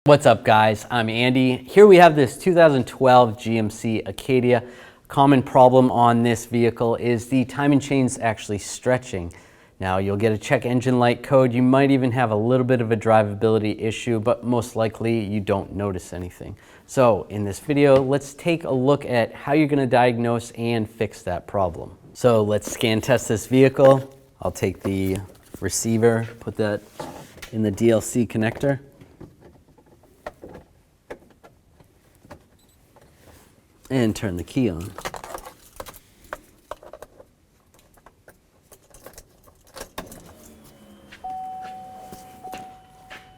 What's up, guys? I'm Andy. Here we have this 2012 GMC Acadia. Common problem on this vehicle is the timing chain's actually stretching. Now, you'll get a check engine light code. You might even have a little bit of a drivability issue, but most likely you don't notice anything. So in this video, let's take a look at how you're going to diagnose and fix that problem. So let's scan test this vehicle. I'll take the receiver, put that in the DLC connector. And turn the key on.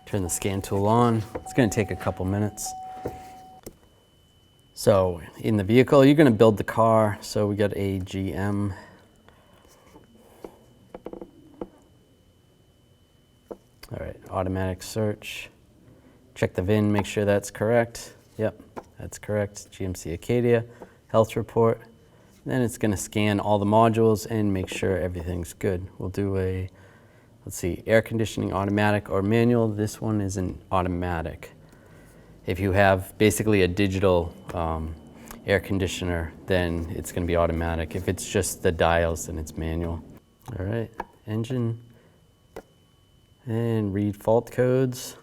Turn the scan tool on. It's going to take a couple minutes. So in the vehicle, you're going to build the car. So we got a GM. All right, automatic search. Check the VIN, make sure that's correct. Yep, that's correct. GMC Acadia, health report. Then it's going to scan all the modules and make sure everything's good. We'll do a, let's see, air conditioning automatic or manual. This one is an automatic. If you have basically a digital air conditioner, then it's going to be automatic. If it's just the dials, then it's manual. All right, engine. And read fault codes.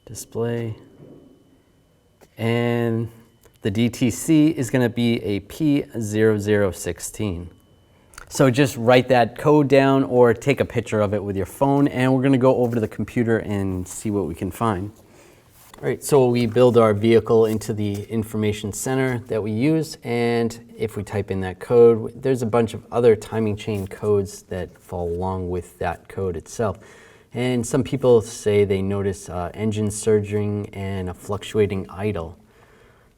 Display. And the DTC is going to be a P0016. So just write that code down or take a picture of it with your phone, and we're going to go over to the computer and see what we can find. All right, so we build our vehicle into the information center that we use, and if we type in that code, there's a bunch of other timing chain codes that fall along with that code itself. And some people say they notice engine surging and a fluctuating idle.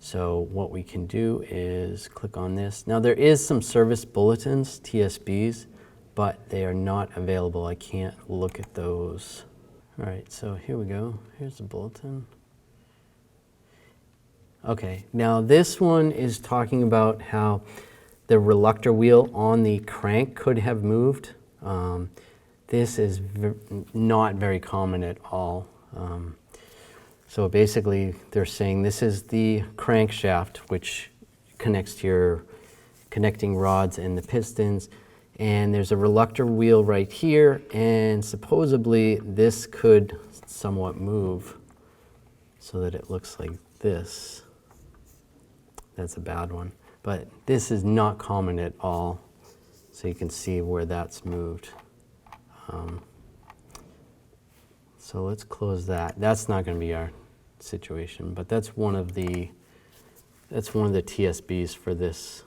So what we can do is click on this. Now there is some service bulletins, TSBs, but they are not available. I can't look at those. All right, so here we go. Here's the bulletin. Okay, now this one is talking about how the reluctor wheel on the crank could have moved. This is not very common at all. So basically they're saying this is the crankshaft, which connects to your connecting rods and the pistons. And there's a reluctor wheel right here, and supposedly this could somewhat move so that it looks like this. That's a bad one. But this is not common at all. So you can see where that's moved. So let's close that. That's not going to be our situation, but that's one of the TSBs for this.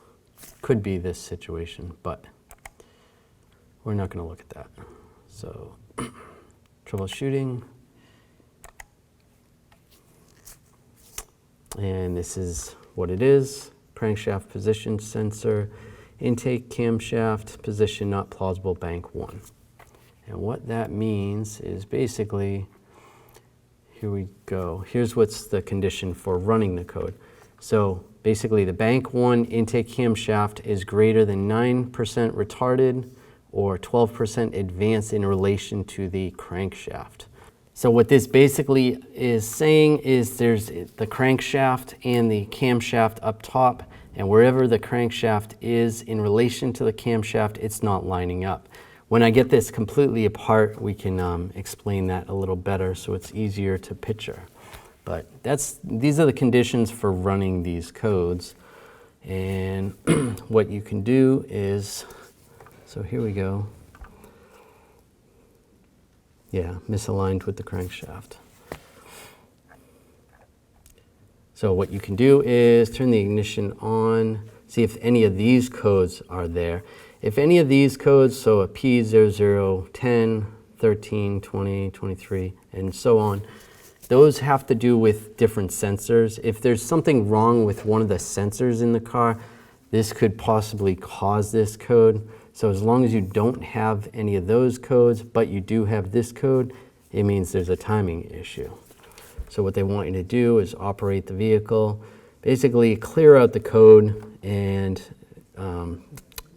Could be this situation, but we're not going to look at that. So troubleshooting, and this is what it is: crankshaft position sensor, intake camshaft position not plausible, bank 1. And what that means is basically, here we go. Here's what's the condition for running the code. So basically the bank 1 intake camshaft is greater than 9% retarded or 12% advanced in relation to the crankshaft. So what this basically is saying is there's the crankshaft and the camshaft up top, and wherever the crankshaft is in relation to the camshaft, it's not lining up. When I get this completely apart, we can explain that a little better so it's easier to picture. But these are the conditions for running these codes. And what you can do is, so here we go. Yeah, misaligned with the crankshaft. So what you can do is turn the ignition on, see if any of these codes are there. If any of these codes, so a P00, 10, 13, 20, 23, and so on, those have to do with different sensors. If there's something wrong with one of the sensors in the car, this could possibly cause this code. So as long as you don't have any of those codes, but you do have this code, it means there's a timing issue. So what they want you to do is operate the vehicle, basically clear out the code and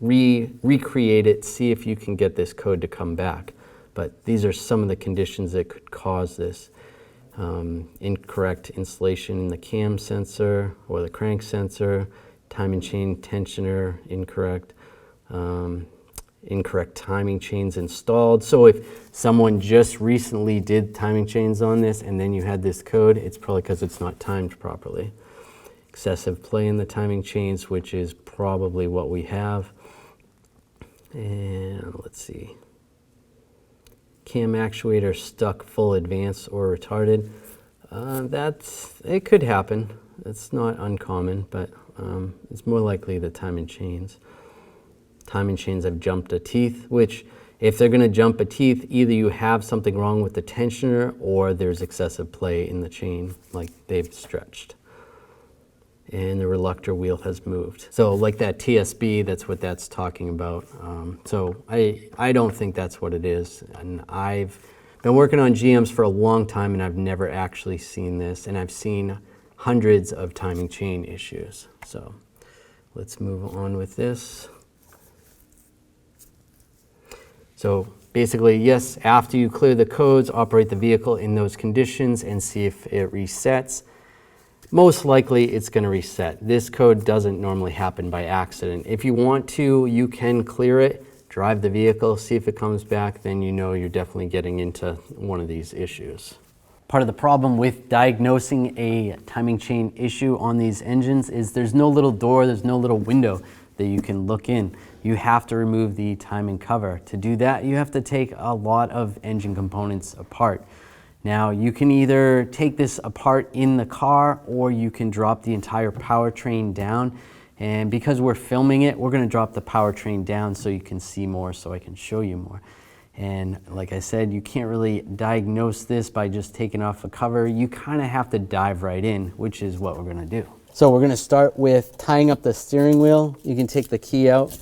recreate it, see if you can get this code to come back. But these are some of the conditions that could cause this. incorrect installation in the cam sensor or the crank sensor, timing chain tensioner incorrect, incorrect timing chains installed. So if someone just recently did timing chains on this and then you had this code, it's probably because it's not timed properly. Excessive play in the timing chains, which is probably what we have. And let's see. Cam actuator stuck full advanced or retarded. It could happen. It's not uncommon, but it's more likely the timing chains. Timing chains have jumped a teeth, which if they're going to jump a teeth, either you have something wrong with the tensioner or there's excessive play in the chain, like they've stretched. And the reluctor wheel has moved. So like that TSB, that's what that's talking about. So I don't think that's what it is. And I've been working on GMs for a long time and I've never actually seen this. And I've seen hundreds of timing chain issues. So let's move on with this. So basically, yes, after you clear the codes, operate the vehicle in those conditions and see if it resets. Most likely it's going to reset. This code doesn't normally happen by accident. If you want to, you can clear it, drive the vehicle, see if it comes back, then you know you're definitely getting into one of these issues. Part of the problem with diagnosing a timing chain issue on these engines is there's no little door, there's no little window that you can look in. You have to remove the timing cover. To do that, you have to take a lot of engine components apart. Now, you can either take this apart in the car or you can drop the entire powertrain down. And because we're filming it, we're going to drop the powertrain down so you can see more, so I can show you more. And like I said, you can't really diagnose this by just taking off a cover. You kind of have to dive right in, which is what we're going to do. So we're going to start with tying up the steering wheel. You can take the key out.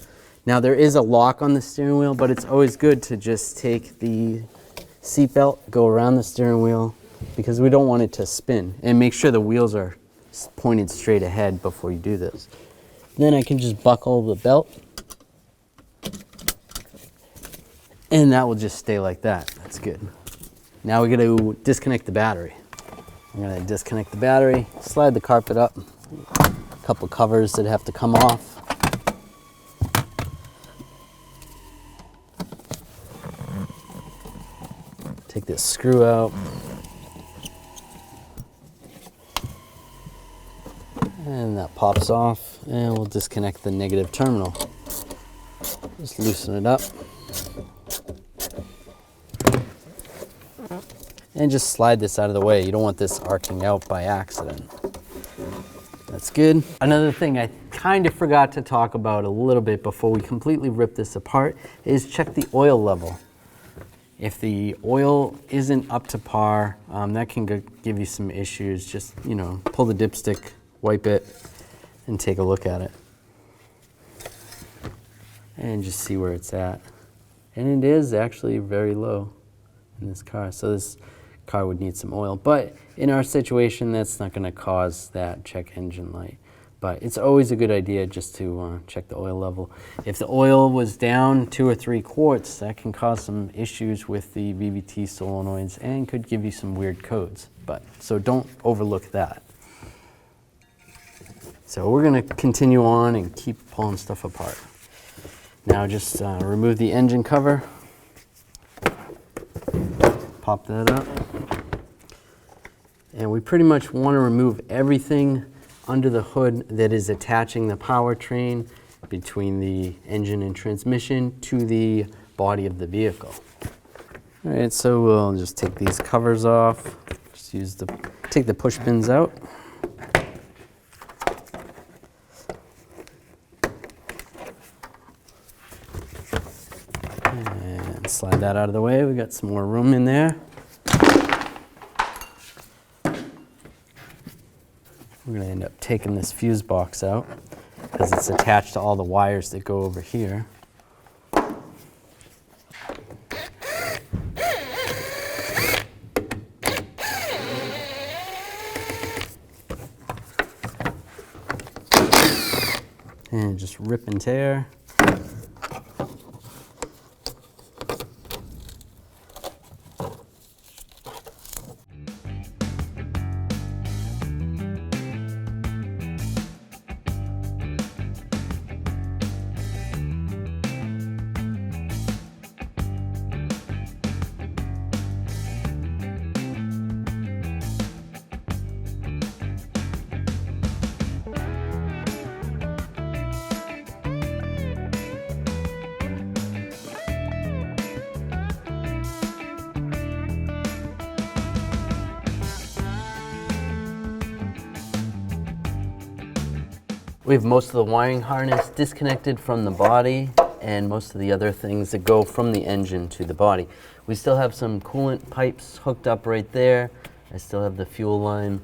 Now there is a lock on the steering wheel, but it's always good to just take the seatbelt, go around the steering wheel because we don't want it to spin, and make sure the wheels are pointed straight ahead before you do this. Then I can just buckle the belt and that will just stay like that. That's good. Now we're going to disconnect the battery. I'm going to disconnect the battery, slide the carpet up, a couple covers that have to come off. Take this screw out. And that pops off, and we'll disconnect the negative terminal. Just loosen it up. And just slide this out of the way. You don't want this arcing out by accident. That's good. Another thing I kind of forgot to talk about a little bit before we completely rip this apart is check the oil level. If the oil isn't up to par, that can give you some issues. Just, pull the dipstick, wipe it, and take a look at it. And just see where it's at. And it is actually very low in this car. So this car would need some oil. But in our situation, that's not going to cause that check engine light. But it's always a good idea just to check the oil level. If the oil was down 2 or 3 quarts, that can cause some issues with the VVT solenoids and could give you some weird codes. So don't overlook that. So we're going to continue on and keep pulling stuff apart. Now just remove the engine cover. Pop that up. And we pretty much want to remove everything under the hood that is attaching the powertrain between the engine and transmission to the body of the vehicle. All right, so we'll just take these covers off. Just take the push pins out. And slide that out of the way. We got some more room in there. We're going to end up taking this fuse box out because it's attached to all the wires that go over here. And just rip and tear. We have most of the wiring harness disconnected from the body and most of the other things that go from the engine to the body. We still have some coolant pipes hooked up right there. I still have the fuel line.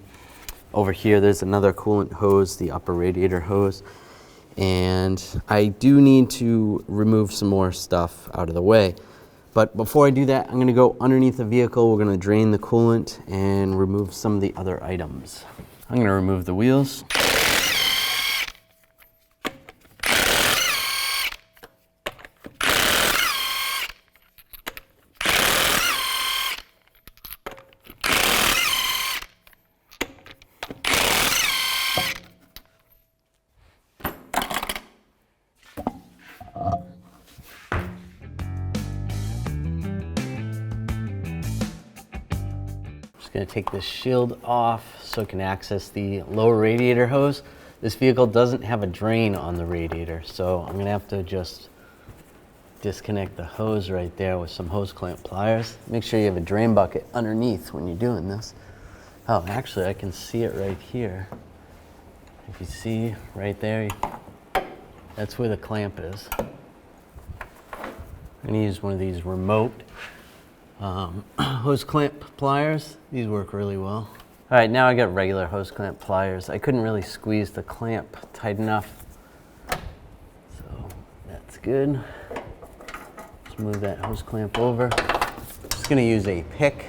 Over here, there's another coolant hose, the upper radiator hose. And I do need to remove some more stuff out of the way. But before I do that, I'm gonna go underneath the vehicle. We're gonna drain the coolant and remove some of the other items. I'm gonna remove the wheels. Going to take this shield off so it can access the lower radiator hose. This vehicle doesn't have a drain on the radiator, so I'm going to have to just disconnect the hose right there with some hose clamp pliers. Make sure you have a drain bucket underneath when you're doing this. Oh, actually I can see it right here. If you see right there, that's where the clamp is. I'm going to use one of these remote hose clamp pliers. These work really well. All right, now I got regular hose clamp pliers. I couldn't really squeeze the clamp tight enough, so that's good. Let's move that hose clamp over. Just gonna use a pick.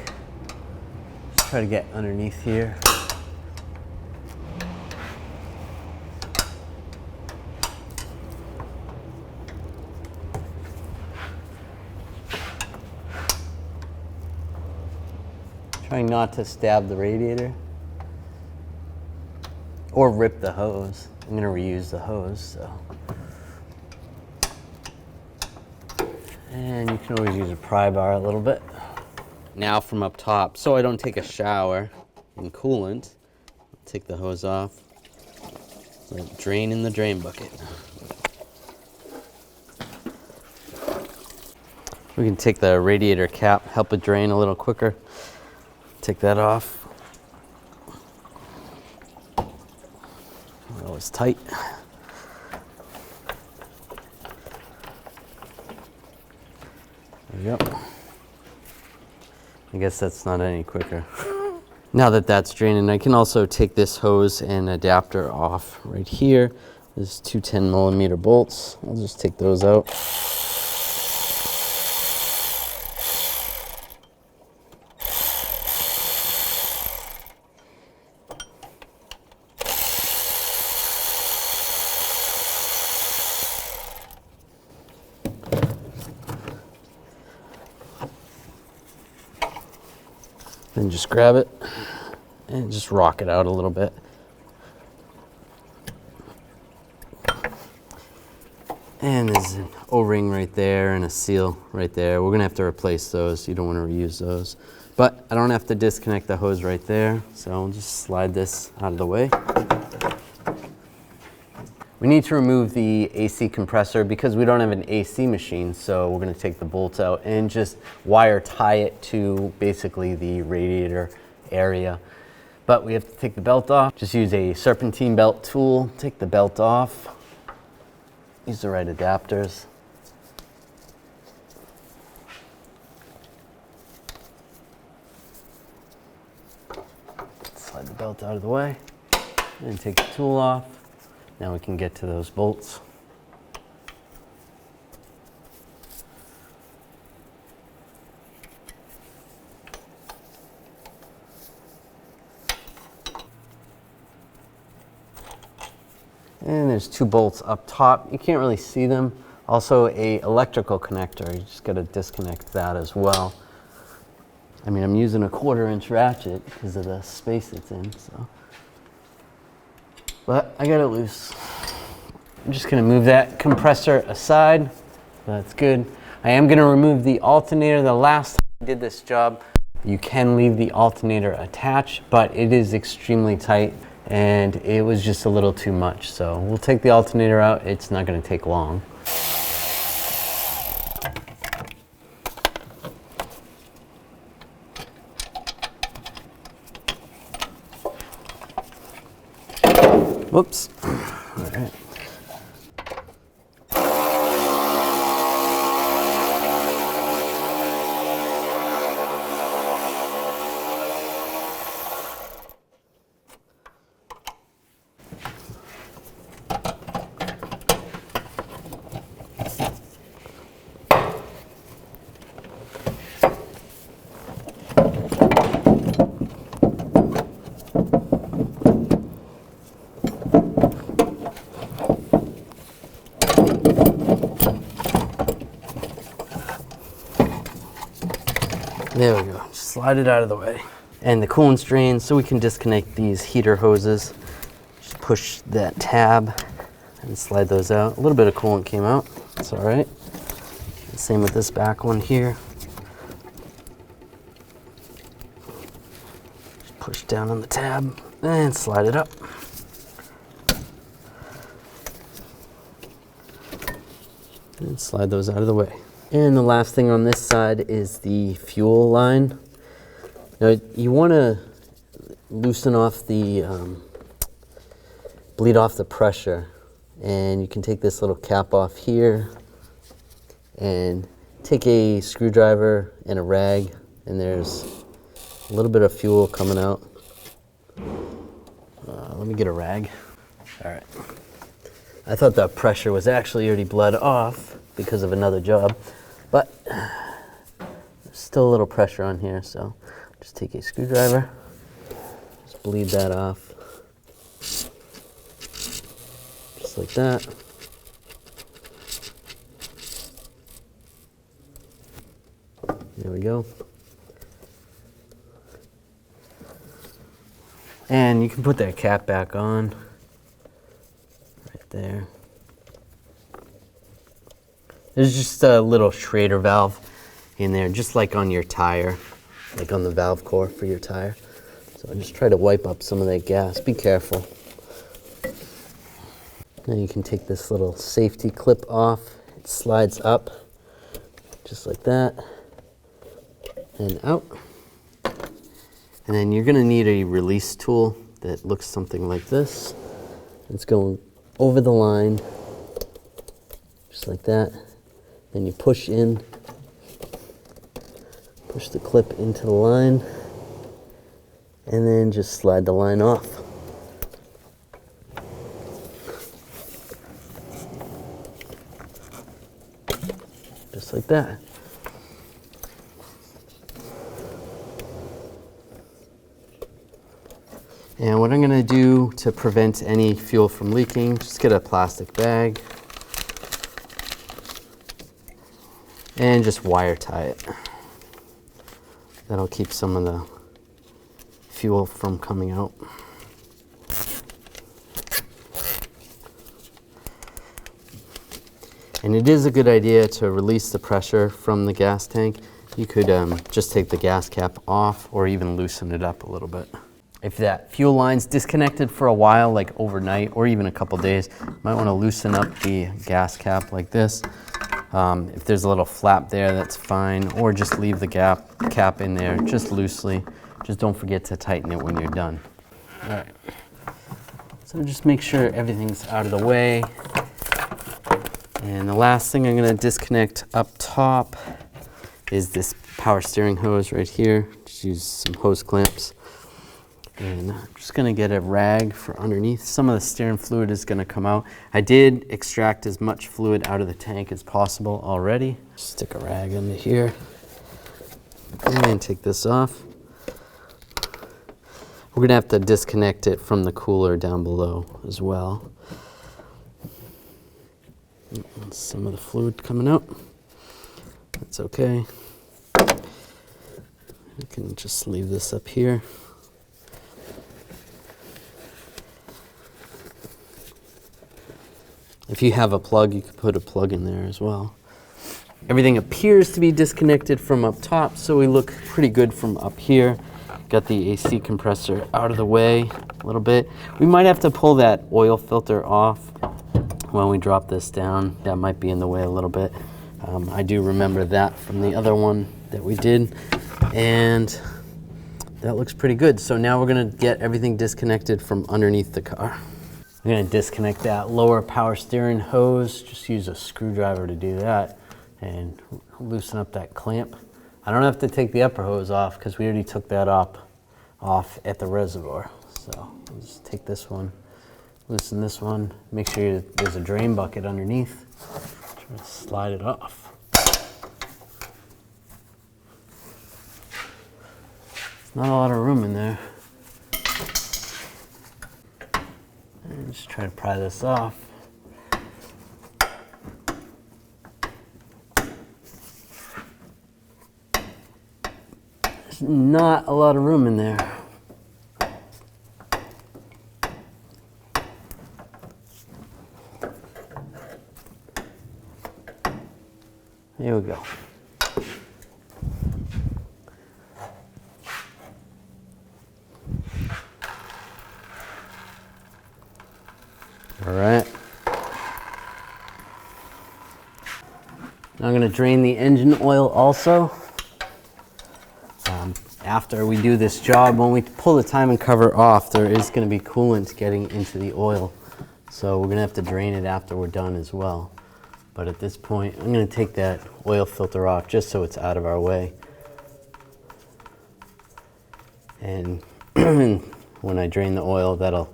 Just try to get underneath here. Trying not to stab the radiator or rip the hose. I'm gonna reuse the hose, so. And you can always use a pry bar a little bit. Now from up top, so I don't take a shower in coolant, I'll take the hose off, let it drain in the drain bucket. We can take the radiator cap, help it drain a little quicker. Take that off. That was tight. There we go. I guess that's not any quicker. Now that that's draining, I can also take this hose and adapter off right here. There's two 10mm bolts. I'll just take those out. Then just grab it and just rock it out a little bit. And there's an O-ring right there and a seal right there. We're gonna have to replace those. You don't want to reuse those. But I don't have to disconnect the hose right there, so I'll just slide this out of the way. We need to remove the AC compressor because we don't have an AC machine, so we're going to take the bolts out and just wire tie it to basically the radiator area. But we have to take the belt off. Just use a serpentine belt tool, take the belt off. Use the right adapters. Slide the belt out of the way and take the tool off. Now we can get to those bolts. And there's two bolts up top. You can't really see them. Also a electrical connector. You just got to disconnect that as well. I mean, I'm using a 1/4-inch ratchet because of the space it's in, so. But I got it loose. I'm just gonna move that compressor aside. That's good. I am gonna remove the alternator. The last time I did this job, you can leave the alternator attached, but it is extremely tight and it was just a little too much. So we'll take the alternator out. It's not gonna take long. Whoops. All right. There we go, just slide it out of the way. And the coolant drain, so we can disconnect these heater hoses. Just push that tab and slide those out. A little bit of coolant came out, that's all right. Same with this back one here. Just push down on the tab and slide it up. And slide those out of the way. And the last thing on this side is the fuel line. Now you want to loosen off the, bleed off the pressure, and you can take this little cap off here and take a screwdriver and a rag, and there's a little bit of fuel coming out. Let me get a rag. All right. I thought the pressure was actually already bled off because of another job, but there's still a little pressure on here, so just take a screwdriver, just bleed that off, just like that. There we go. And you can put that cap back on. There. There's just a little Schrader valve in there, just like on your tire, like on the valve core for your tire. So just try to wipe up some of that gas. Be careful. Then you can take this little safety clip off. It slides up, just like that, and out. And then you're gonna need a release tool that looks something like this. It's going over the line, just like that. Then you push in, push the clip into the line, and then just slide the line off. Just like that. And what I'm going to do to prevent any fuel from leaking, just get a plastic bag and just wire tie it. That'll keep some of the fuel from coming out. And it is a good idea to release the pressure from the gas tank. You could just take the gas cap off or even loosen it up a little bit. If that fuel line's disconnected for a while, like overnight or even a couple days, you might want to loosen up the gas cap like this. If there's a little flap there, that's fine, or just leave the cap in there just loosely. Just don't forget to tighten it when you're done. All right. So just make sure everything's out of the way. And the last thing I'm going to disconnect up top is this power steering hose right here. Just use some hose clamps. And I'm just going to get a rag for underneath. Some of the steering fluid is going to come out. I did extract as much fluid out of the tank as possible already. Stick a rag into here and take this off. We're going to have to disconnect it from the cooler down below as well. Some of the fluid coming out. That's okay. You can just leave this up here. If you have a plug, you could put a plug in there as well. Everything appears to be disconnected from up top, so we look pretty good from up here. Got the AC compressor out of the way a little bit. We might have to pull that oil filter off when we drop this down. That might be in the way a little bit. I do remember that from the other one that we did, and that looks pretty good. So now we're gonna get everything disconnected from underneath the car. I'm going to disconnect that lower power steering hose. Just use a screwdriver to do that and loosen up that clamp. I don't have to take the upper hose off because we already took that off at the reservoir. So I'll just take this one, loosen this one, make sure there's a drain bucket underneath. Try to slide it off. There's not a lot of room in there. And just try to pry this off. There's not a lot of room in there. Here we go. All right. Now I'm going to drain the engine oil also. After we do this job, when we pull the timing cover off, there is going to be coolant getting into the oil. So we're going to have to drain it after we're done as well. But at this point, I'm going to take that oil filter off just so it's out of our way. And when I drain the oil, that'll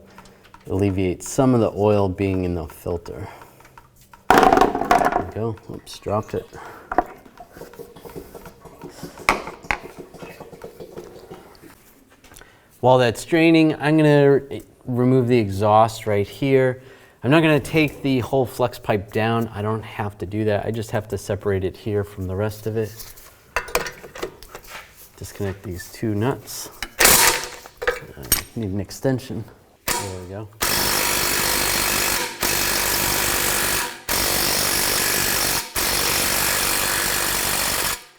alleviate some of the oil being in the filter. There we go. Oops, dropped it. While that's draining, I'm going to remove the exhaust right here. I'm not going to take the whole flex pipe down. I don't have to do that. I just have to separate it here from the rest of it. Disconnect these two nuts. Need an extension. There we go.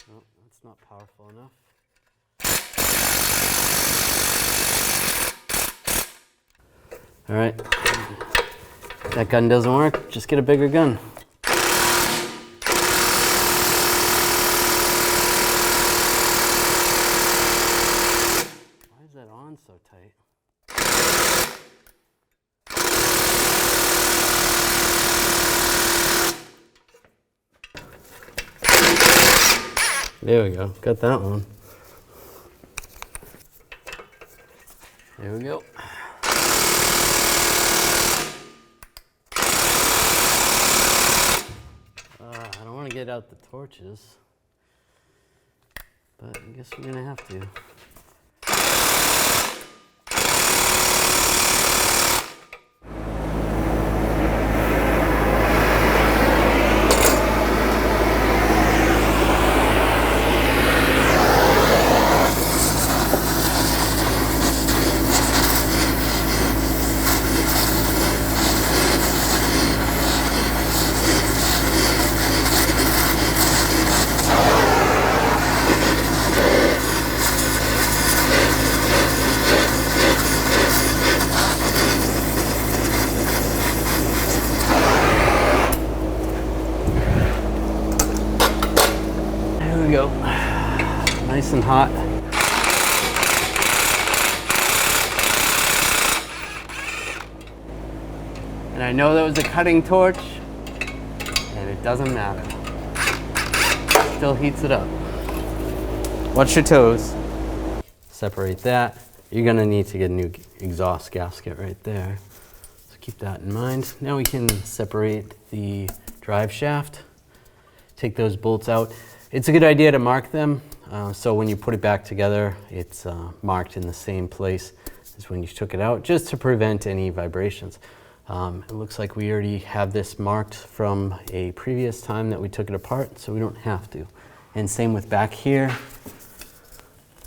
Oh, that's not powerful enough. All right. That gun doesn't work, just get a bigger gun. Why is that on so tight? There we go, got that one. There we go. I don't want to get out the torches, but I guess we're gonna have to. Go. Nice and hot. And I know that was a cutting torch, and it doesn't matter. Still heats it up. Watch your toes. Separate that. You're gonna need to get a new exhaust gasket right there. So keep that in mind. Now we can separate the drive shaft. Take those bolts out. It's a good idea to mark them, so when you put it back together, it's marked in the same place as when you took it out, just to prevent any vibrations. It looks like we already have this marked from a previous time that we took it apart, so we don't have to. And same with back here.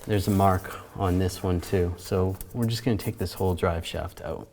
There's a mark on this one too. So we're just going to take this whole drive shaft out.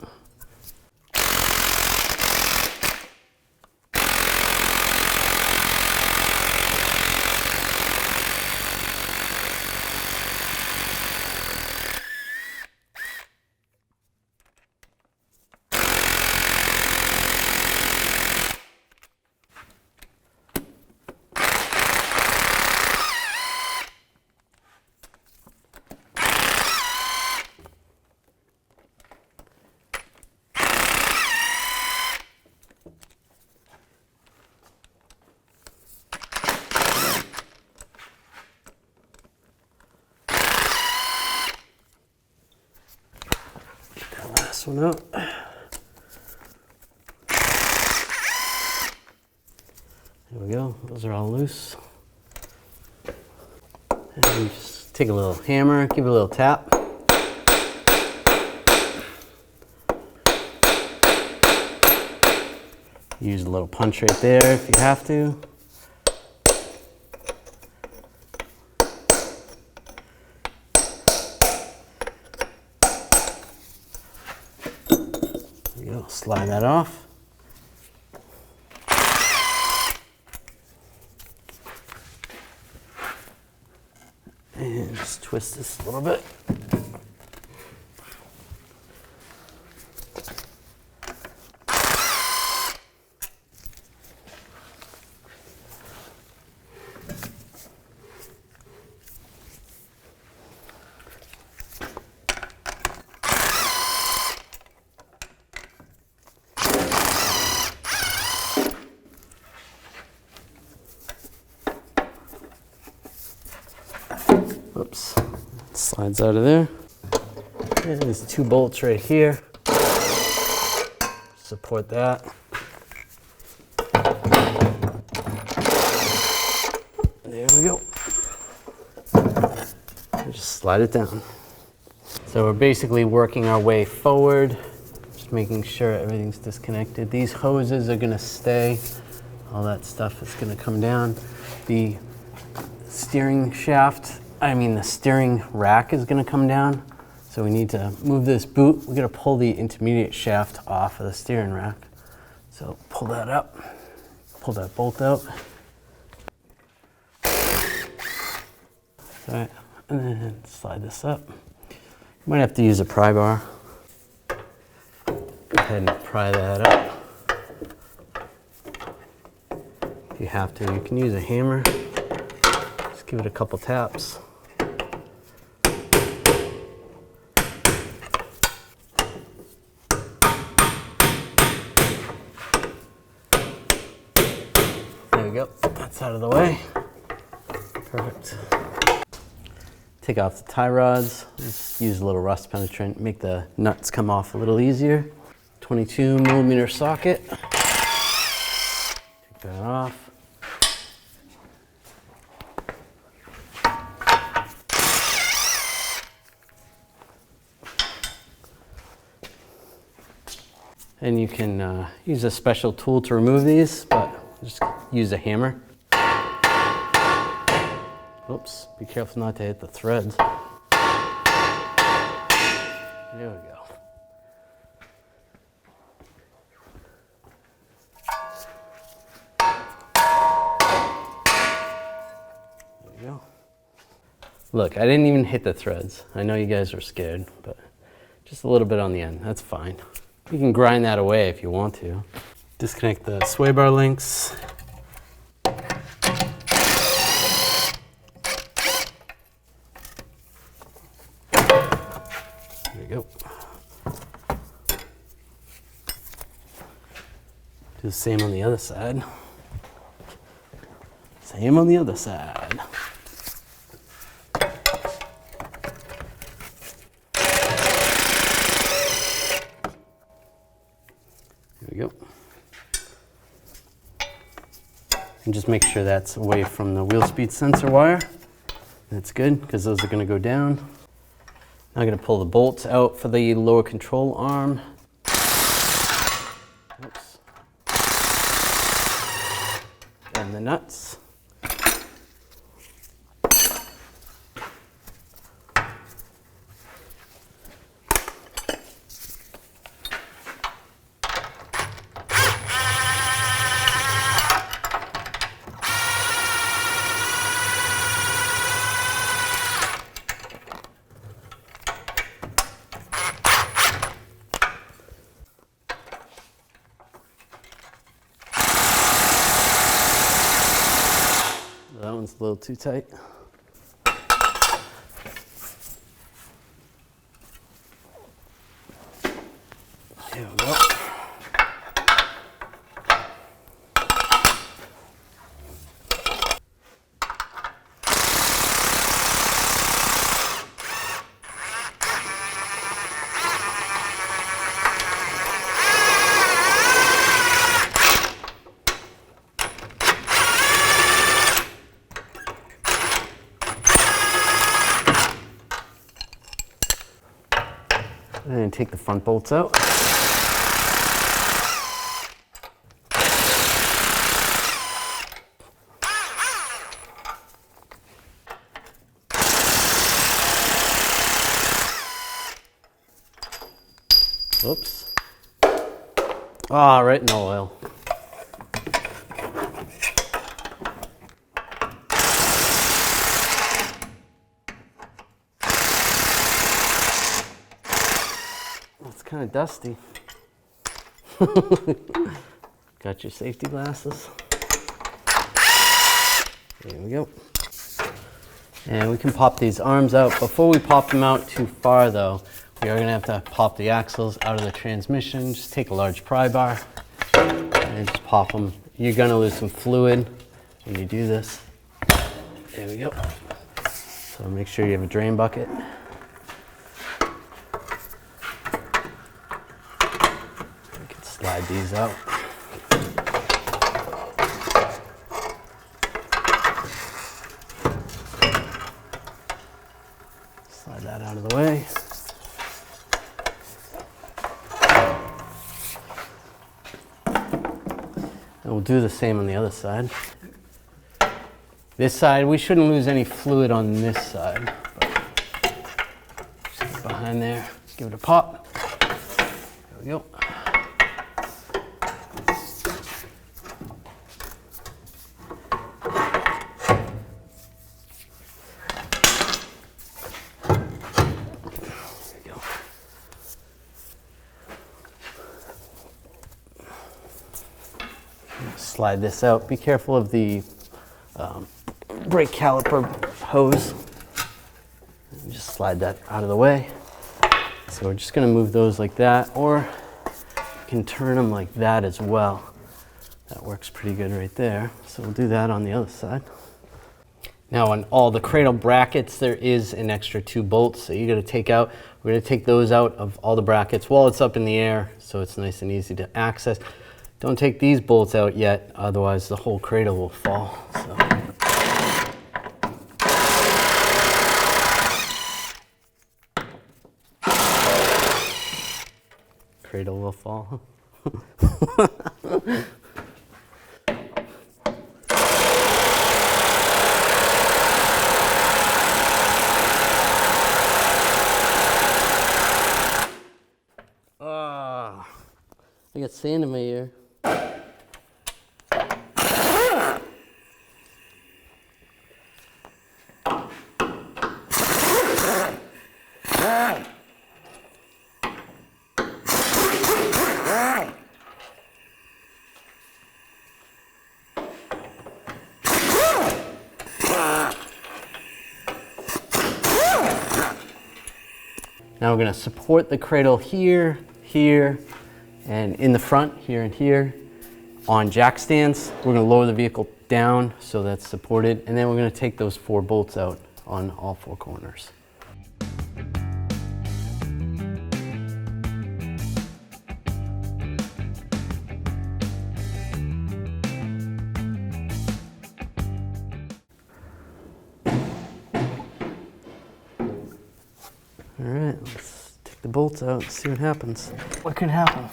This one out. There we go, those are all loose. And just take a little hammer, give it a little tap. Use a little punch right there if you have to. slide that off. And just twist this a little bit. Oops, slides out of there. And there's 2 bolts right here. Support that. There we go. And just slide it down. So we're basically working our way forward, just making sure everything's disconnected. These hoses are gonna stay. All that stuff is gonna come down. The steering the steering rack is gonna come down. So we need to move this boot. We're gonna pull the intermediate shaft off of the steering rack. So pull that up, pull that bolt out. All right, and then slide this up. You might have to use a pry bar. Go ahead and pry that up. If you have to, you can use a hammer. Just give it a couple taps. There we go, that's out of the way. Perfect. Take off the tie rods, just use a little rust penetrant, make the nuts come off a little easier. 22mm socket, take that off. And you can use a special tool to remove these, but just use a hammer. Oops, be careful not to hit the threads. There we go. There we go. Look, I didn't even hit the threads. I know you guys are scared, but just a little bit on the end, that's fine. You can grind that away if you want to. Disconnect the sway bar links. There you go. Do the same on the other side. Same on the other side. There we go. And just make sure that's away from the wheel speed sensor wire. That's good, because those are going to go down. Now I'm going to pull the bolts out for the lower control arm. Oops. And the nuts. That one's a little too tight. There we go. And take the front bolts out. Oops. Ah, right in the oil. It's kind of dusty. Got your safety glasses. There we go. And we can pop these arms out. Before we pop them out too far though, we are gonna have to pop the axles out of the transmission. Just take a large pry bar and just pop them. You're gonna lose some fluid when you do this. There we go. So make sure you have a drain bucket. We can slide these out. Slide that out of the way. And we'll do the same on the other side. This side, we shouldn't lose any fluid on this side. Just get behind there, give it a pop. There we go. Slide this out. Be careful of the brake caliper hose. And just slide that out of the way. So we're just going to move those like that, or you can turn them like that as well. That works pretty good right there. So we'll do that on the other side. Now on all the cradle brackets, there is an extra 2 bolts that you got to take out. We're going to take those out of all the brackets while it's up in the air, so it's nice and easy to access. Don't take these bolts out yet, otherwise the whole cradle will fall. So. Cradle will fall. I got sand in my ear. Now we're going to support the cradle here, here, and in the front, here and here, on jack stands. We're going to lower the vehicle down so that's supported, and then we're going to take those 4 bolts out on all 4 corners. All right, let's take the bolts out and see what happens. What could happen?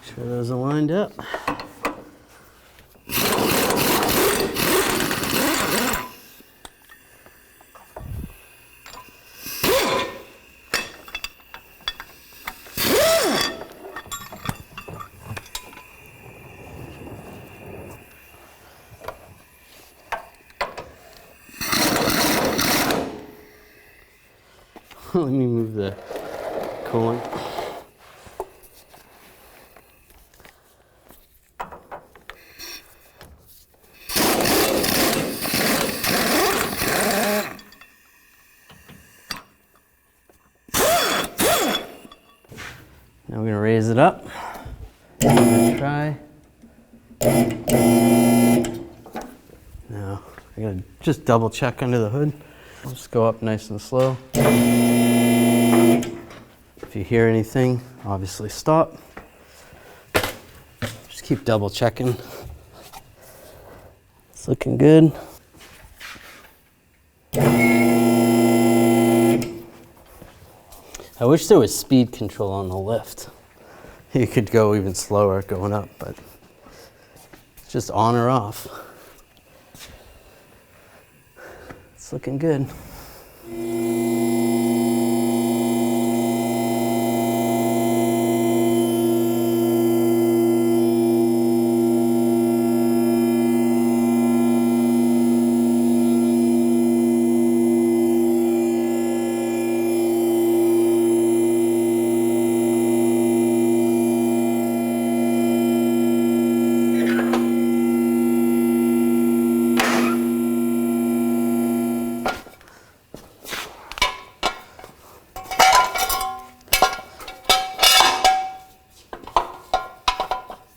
Make sure those are lined up. Let me move the coolant. Now we're going to raise it up. I'm going to try. Now I got to just double check under the hood. I'll just go up nice and slow. If you hear anything, obviously stop. Just keep double checking. It's looking good. I wish there was speed control on the lift. You could go even slower going up, but it's just on or off. It's looking good.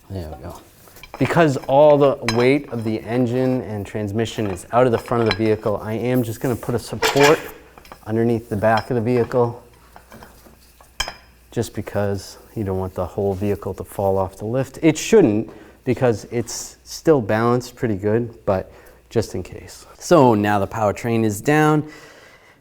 There we go. Because all the weight of the engine and transmission is out of the front of the vehicle, I am just going to put a support underneath the back of the vehicle, just because you don't want the whole vehicle to fall off the lift. It shouldn't, because it's still balanced pretty good, but just in case. So now the powertrain is down.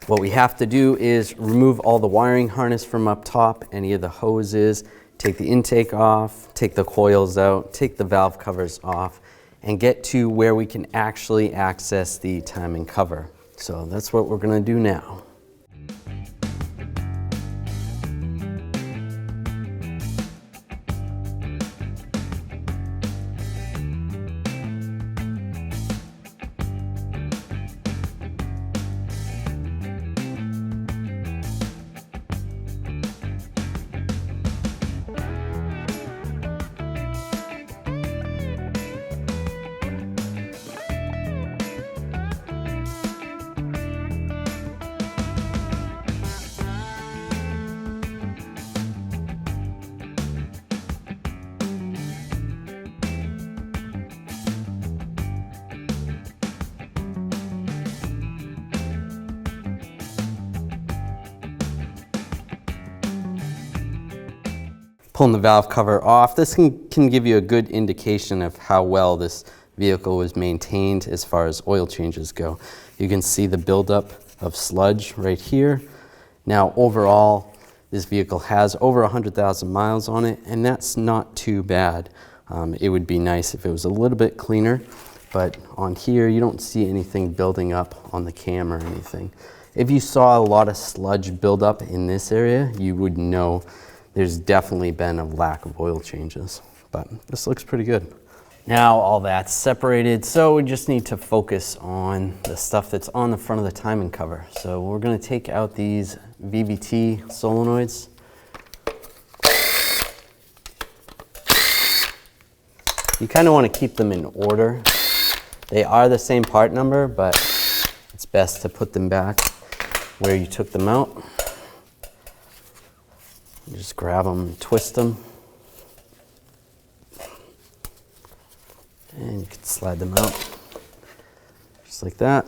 What we have to do is remove all the wiring harness from up top, any of the hoses, take the intake off, take the coils out, take the valve covers off, and get to where we can actually access the timing cover. So that's what we're going to do now. Pulling the valve cover off, this can give you a good indication of how well this vehicle was maintained as far as oil changes go. You can see the buildup of sludge right here. Now overall, this vehicle has over 100,000 miles on it, and that's not too bad. It would be nice if it was a little bit cleaner, but on here you don't see anything building up on the cam or anything. If you saw a lot of sludge buildup in this area, you would know there's definitely been a lack of oil changes, but this looks pretty good. Now all that's separated, so we just need to focus on the stuff that's on the front of the timing cover. So we're going to take out these VVT solenoids. You kind of want to keep them in order. They are the same part number, but it's best to put them back where you took them out. You just grab them and twist them, and you can slide them out just like that.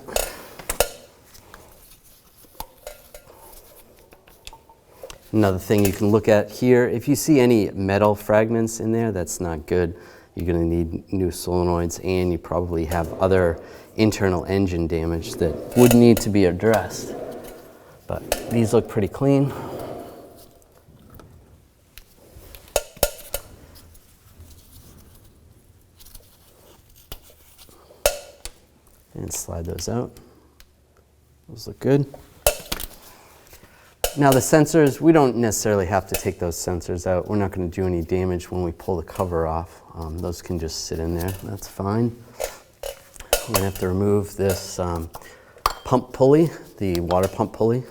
Another thing you can look at here, if you see any metal fragments in there, that's not good. You're going to need new solenoids, and you probably have other internal engine damage that would need to be addressed. But these look pretty clean. And slide those out. Those look good. Now the sensors, we don't necessarily have to take those sensors out. We're not going to do any damage when we pull the cover off. Those can just sit in there. That's fine. We're going to have to remove this pump pulley, the water pump pulley.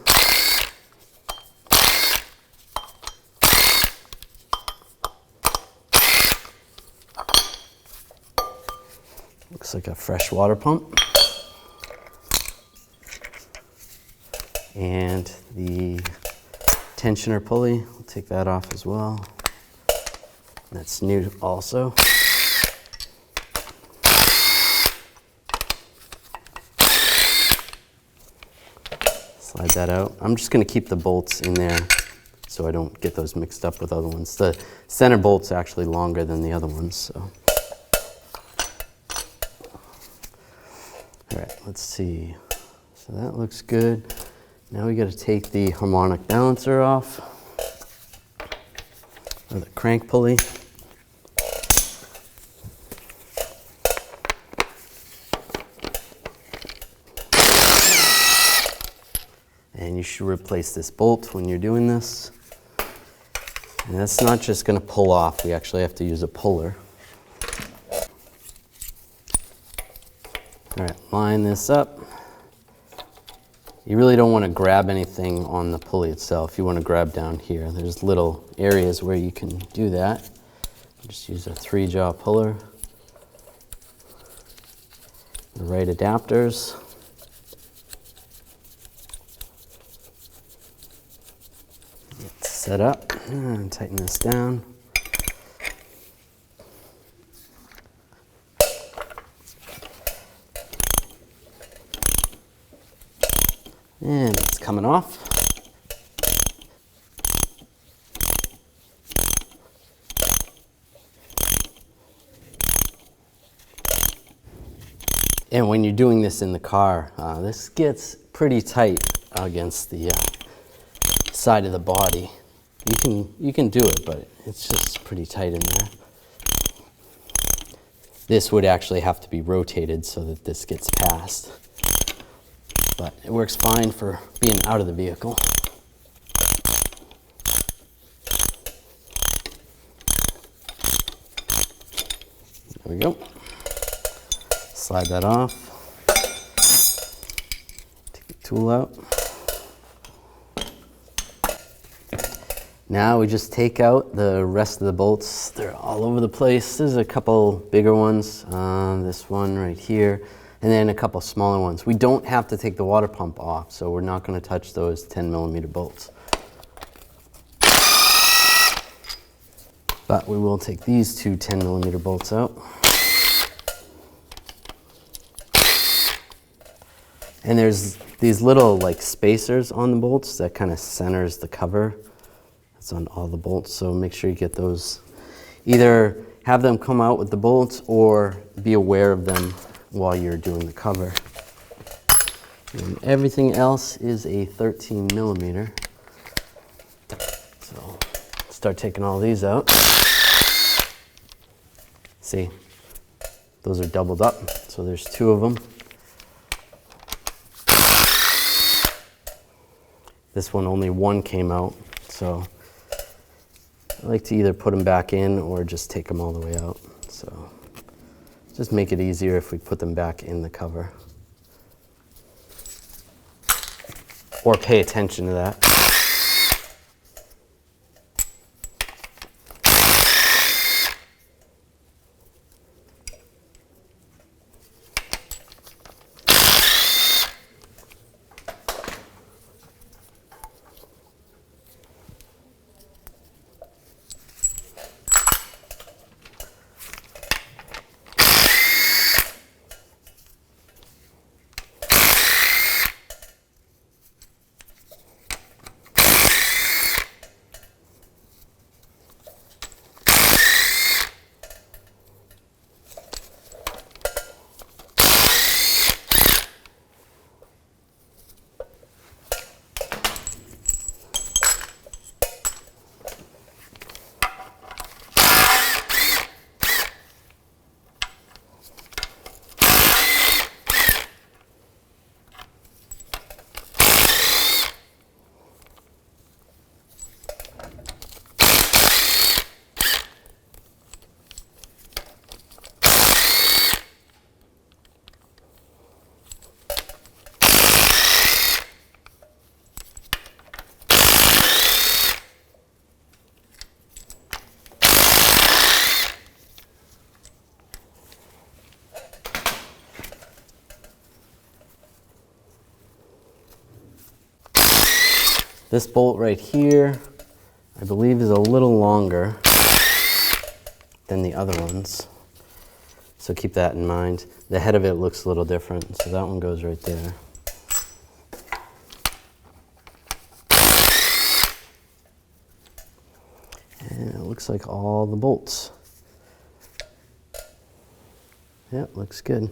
Looks like a fresh water pump. And the tensioner pulley, we'll take that off as well. That's new also. Slide that out. I'm just going to keep the bolts in there so I don't get those mixed up with other ones. The center bolt's actually longer than the other ones, so. let's see. So that looks good. Now we got to take the harmonic balancer off, or the crank pulley. And you should replace this bolt when you're doing this. And that's not just going to pull off, we actually have to use a puller. All right, line this up. You really don't want to grab anything on the pulley itself. You want to grab down here. There's little areas where you can do that. Just use a 3-jaw puller. The right adapters. Get set up and tighten this down. And it's coming off. And when you're doing this in the car, this gets pretty tight against the side of the body. You can do it, but it's just pretty tight in there. This would actually have to be rotated so that this gets past. But it works fine for being out of the vehicle. There we go. Slide that off. Take the tool out. Now we just take out the rest of the bolts. They're all over the place. There's a couple bigger ones. This one right here. And then a couple smaller ones. We don't have to take the water pump off, so we're not going to touch those 10mm bolts. But we will take these two 10mm bolts out. And there's these little like spacers on the bolts that kind of centers the cover. It's on all the bolts, so make sure you get those. Either have them come out with the bolts or be aware of them while you're doing the cover. And everything else is a 13mm. So start taking all these out. See, those are doubled up, so there's 2 of them. This one, only 1 came out, so I like to either put them back in or just take them all the way out. So just make it easier if we put them back in the cover. Or pay attention to that. This bolt right here, I believe, is a little longer than the other ones. So keep that in mind. The head of it looks a little different, so that one goes right there. And it looks like all the bolts. Yep, looks good.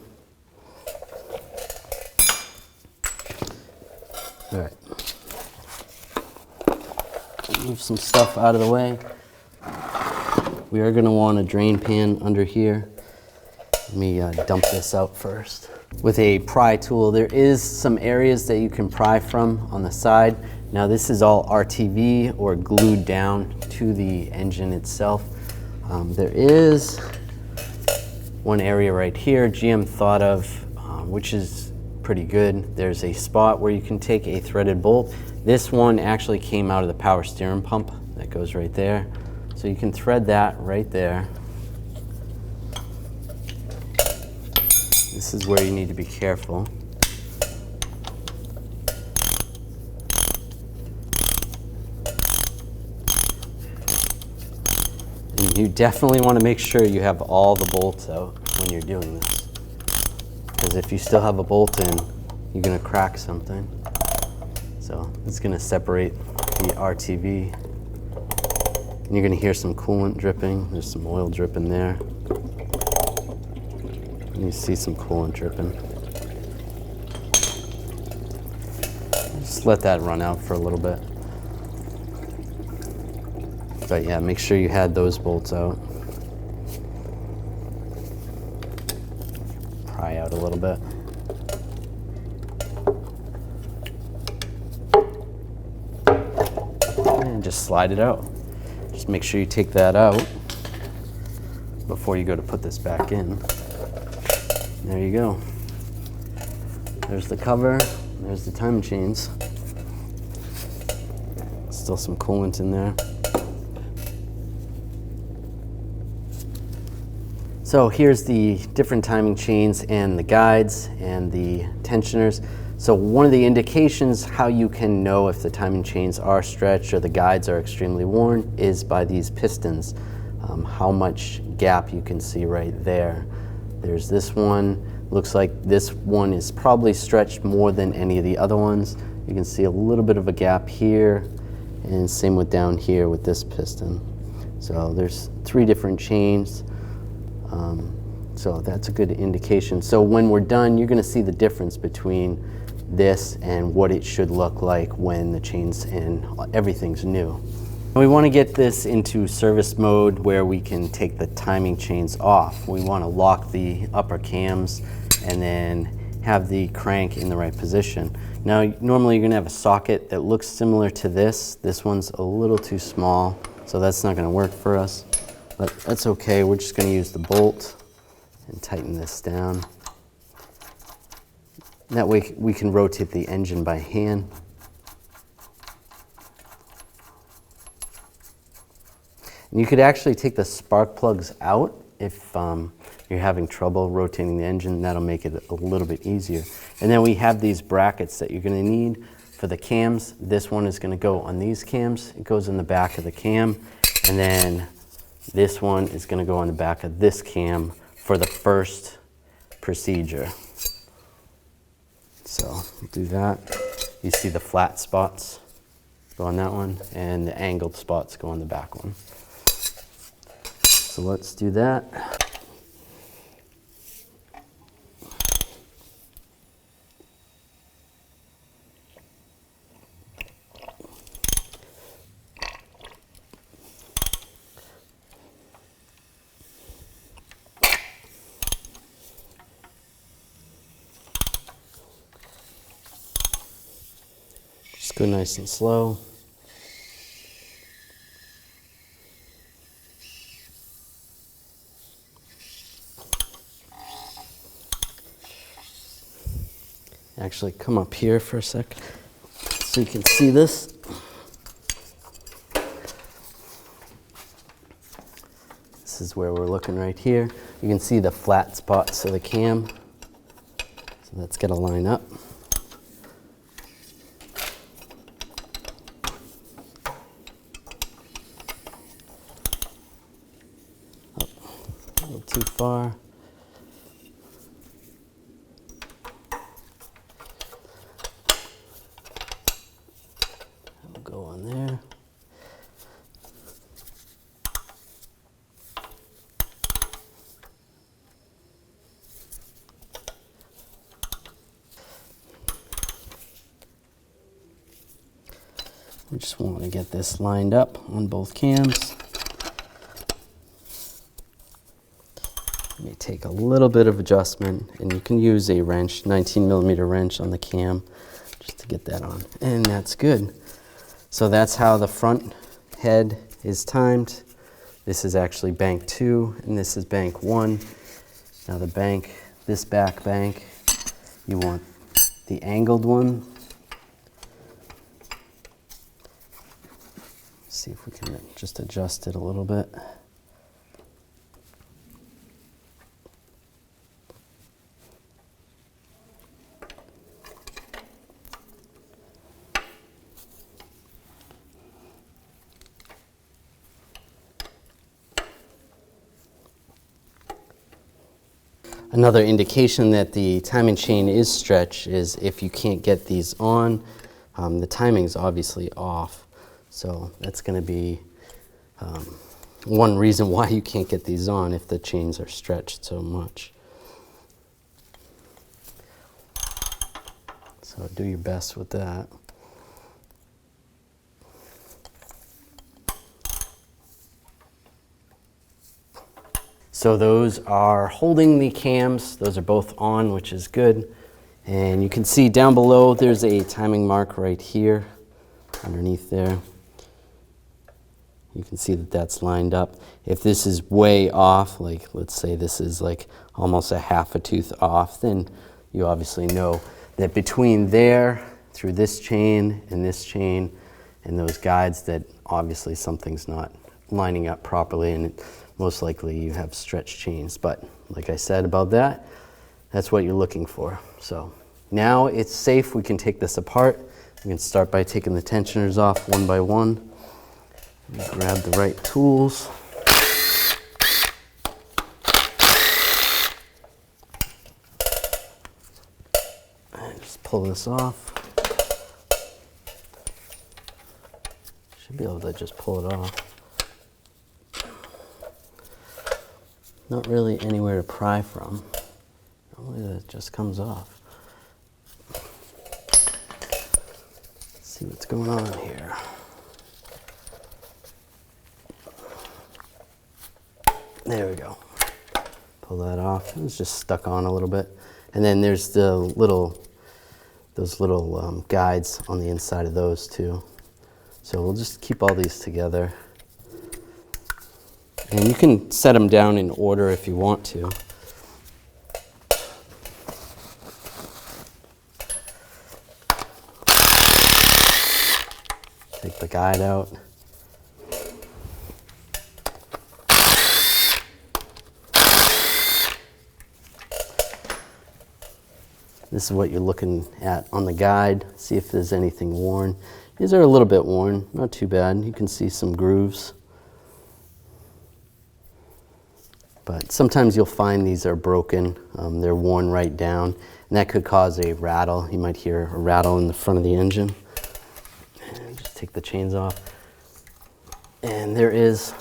All right. Move some stuff out of the way. We are going to want a drain pan under here. Let me dump this out first. With a pry tool, there is some areas that you can pry from on the side. Now this is all RTV or glued down to the engine itself. There is one area right here GM thought of, which is pretty good. There's a spot where you can take a threaded bolt. This one actually came out of the power steering pump that goes right there. So you can thread that right there. This is where you need to be careful. And you definitely want to make sure you have all the bolts out when you're doing this. Because if you still have a bolt in, you're going to crack something. So it's going to separate the RTV. And you're going to hear some coolant dripping. There's some oil dripping there. And you see some coolant dripping. Just let that run out for a little bit. But yeah, make sure you had those bolts out. Pry out a little bit. And just slide it out. Just make sure you take that out before you go to put this back in. There you go. There's the cover, there's the timing chains. Still some coolant in there. So here's the different timing chains and the guides and the tensioners. So one of the indications how you can know if the timing chains are stretched or the guides are extremely worn is by these pistons. How much gap you can see right there. There's this one. Looks like this one is probably stretched more than any of the other ones. You can see a little bit of a gap here, and same with down here with this piston. So there's 3 different chains. So that's a good indication. So when we're done, you're going to see the difference between this and what it should look like when the chains and everything's new. We want to get this into service mode where we can take the timing chains off. We want to lock the upper cams and then have the crank in the right position. Now normally you're going to have a socket that looks similar to this. This one's a little too small, so that's not going to work for us. But that's okay, we're just going to use the bolt and tighten this down. That way we can rotate the engine by hand. And you could actually take the spark plugs out if you're having trouble rotating the engine. That'll make it a little bit easier. And then we have these brackets that you're going to need for the cams. This one is going to go on these cams. It goes in the back of the cam. And then this one is going to go on the back of this cam for the first procedure. So we'll do that. You see the flat spots go on that one, and the angled spots go on the back one. So let's do that. Just go nice and slow. Actually, come up here for a sec so you can see this. This is where we're looking right here. You can see the flat spots of the cam. So that's got to line up. Oh, a little too far. Go on there. We just want to get this lined up on both cams. It may take a little bit of adjustment, and you can use a wrench, 19mm wrench on the cam, just to get that on. And that's good. So that's how the front head is timed. This is actually bank 2, and this is bank 1. Now the bank, this back bank, you want the angled one. See if we can just adjust it a little bit. Another indication that the timing chain is stretched is if you can't get these on, the timing is obviously off. So that's going to be one reason why you can't get these on if the chains are stretched so much. So do your best with that. So those are holding the cams. Those are both on, which is good. And you can see down below there's a timing mark right here underneath there. You can see that that's lined up. If this is way off, like let's say this is like almost a half a tooth off, then you obviously know that between there, through this chain and those guides, that obviously something's not lining up properly, and most likely you have stretched chains. But like I said about that, that's what you're looking for. So now it's safe. We can take this apart. We can start by taking the tensioners off one by one. Grab the right tools. And just pull this off. Should be able to just pull it off. Not really anywhere to pry from. Normally it just comes off. Let's see what's going on here. There we go. Pull that off. It was just stuck on a little bit. And then there's the those little guides on the inside of those too. So we'll just keep all these together. And you can set them down in order if you want to. Take the guide out. This is what you're looking at on the guide. See if there's anything worn. These are a little bit worn, not too bad. You can see some grooves. But sometimes you'll find these are broken. They're worn right down, and that could cause a rattle. You might hear a rattle in the front of the engine. And just take the chains off. And there is,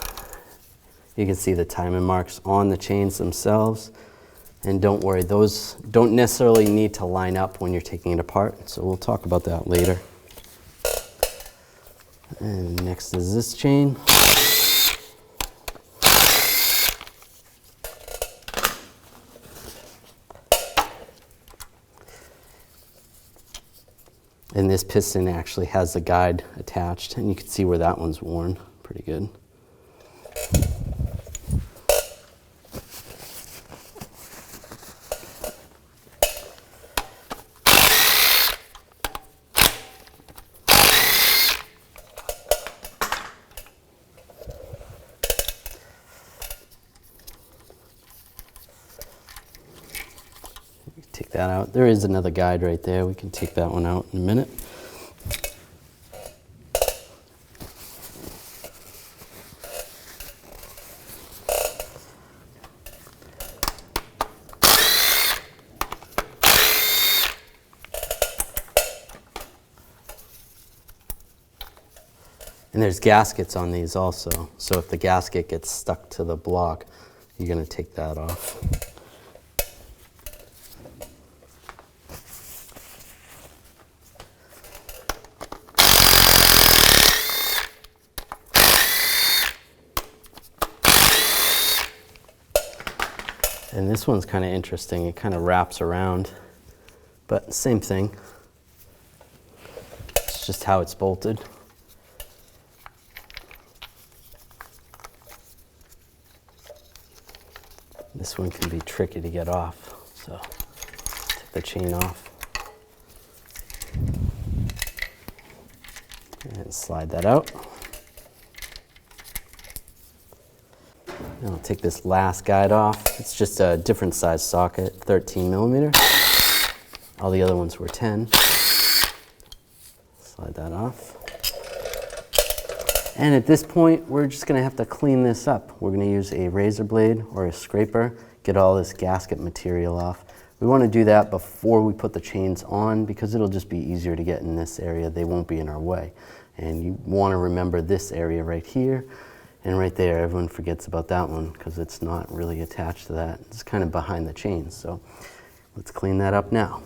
you can see the timing marks on the chains themselves. And don't worry, those don't necessarily need to line up when you're taking it apart, so we'll talk about that later. And next is this chain. And this piston actually has the guide attached, and you can see where that one's worn pretty good. Take that out. There is another guide right there. We can take that one out in a minute. And there's gaskets on these also. So if the gasket gets stuck to the block, you're going to take that off. And this one's kind of interesting. It kind of wraps around, but same thing. It's just how it's bolted. This one can be tricky to get off, so take the chain off and slide that out. And I'll take this last guide off. It's just a different size socket, 13 millimeter. All the other ones were 10. Slide that off. And at this point, we're just gonna have to clean this up. We're gonna use a razor blade or a scraper, get all this gasket material off. We wanna do that before we put the chains on because it'll just be easier to get in this area. They won't be in our way. And you wanna remember this area right here and right there. Everyone forgets about that one because it's not really attached to that. It's kind of behind the chains. So let's clean that up now.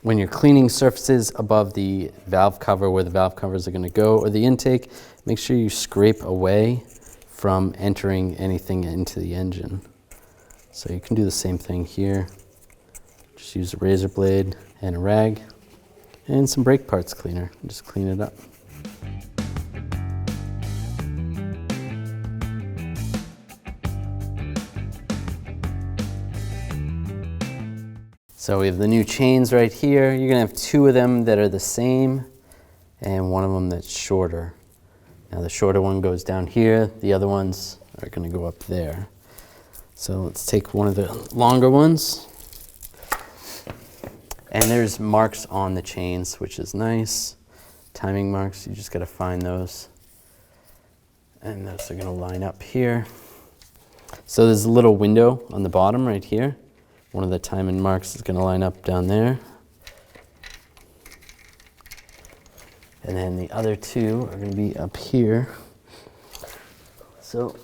When you're cleaning surfaces above the valve cover, where the valve covers are going to go, or the intake, make sure you scrape away from entering anything into the engine. So you can do the same thing here. Just use a razor blade and a rag and some brake parts cleaner. Just clean it up. So we have the new chains right here. You're gonna have two of them that are the same and one of them that's shorter. Now the shorter one goes down here, the other ones are gonna go up there. So let's take one of the longer ones. And there's marks on the chains, which is nice. Timing marks, you just gotta find those. And those are gonna line up here. So there's a little window on the bottom right here. One of the timing marks is going to line up down there. And then the other two are going to be up here. So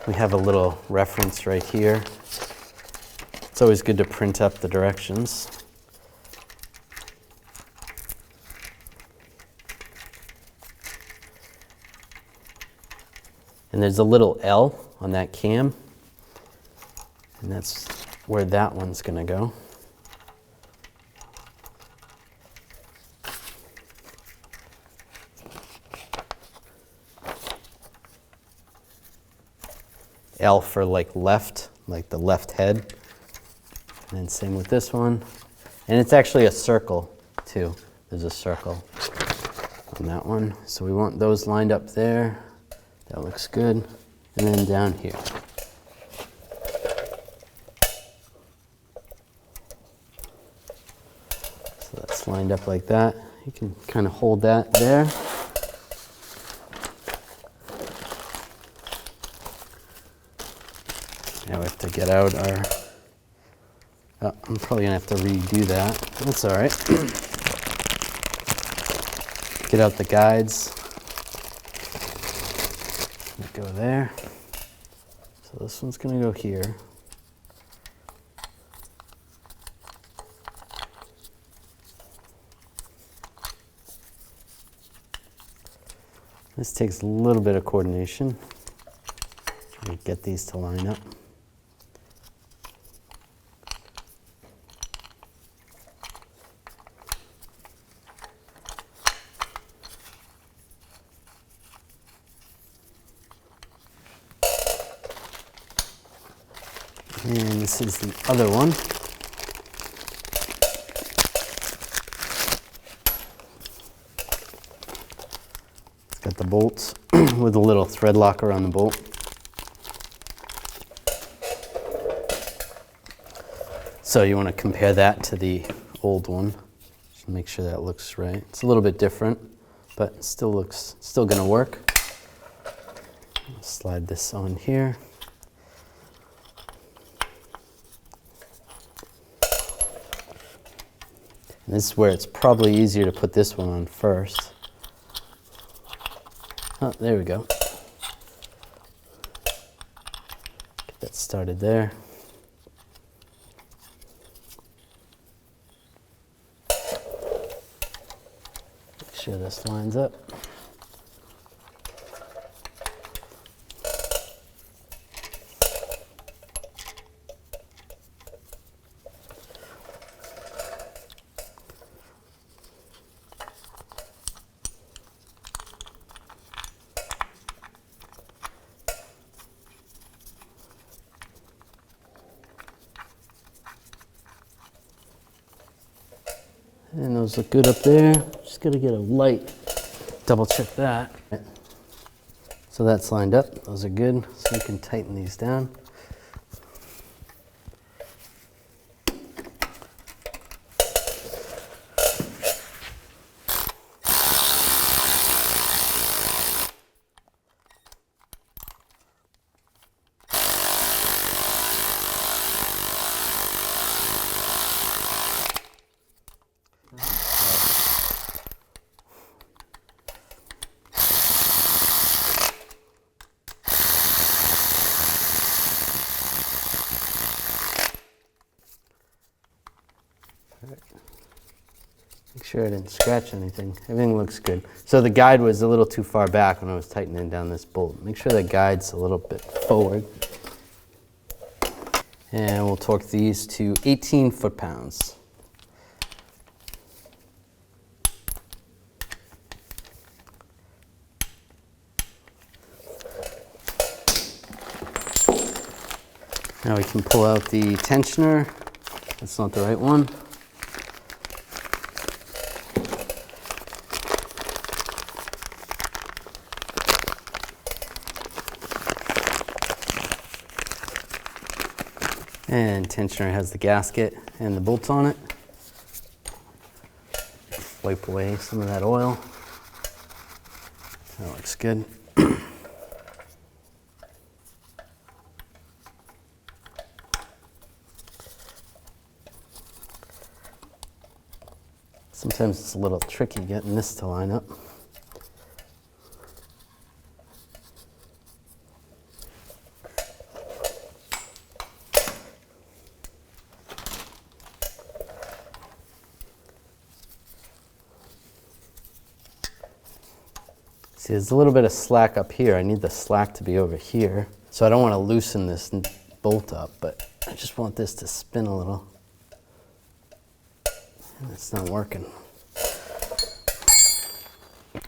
we have a little reference right here. It's always good to print up the directions. And there's a little L on that cam. And that's where that one's gonna go. L for like left, like the left head. And then same with this one. And it's actually a circle too. There's a circle on that one. So we want those lined up there. That looks good. And then down here. Lined up like that. You can kind of hold that there. Now we have to get out our, I'm probably gonna have to redo that. That's all right. Get out the guides. Go there. So this one's gonna go here. This takes a little bit of coordination. Try to get these to line up. And this is the other one. Got the bolts with a little thread locker on the bolt. So you want to compare that to the old one. Just make sure that looks right. It's a little bit different, but it still gonna work. Slide this on here. This is where it's probably easier to put this one on first. Oh, there we go. Get that started there. Make sure this lines up. And those look good up there. Just gotta get a light, double check that. So that's lined up, those are good. So you can tighten these down. Make sure I didn't scratch anything. Everything looks good. So the guide was a little too far back when I was tightening down this bolt. Make sure the guide's a little bit forward. And we'll torque these to 18 foot-pounds. Now we can pull out the tensioner. That's not the right one. And tensioner has the gasket and the bolts on it. Wipe away some of that oil. That looks good. Sometimes it's a little tricky getting this to line up. See, there's a little bit of slack up here. I need the slack to be over here. So I don't want to loosen this bolt up, but I just want this to spin a little. And it's not working.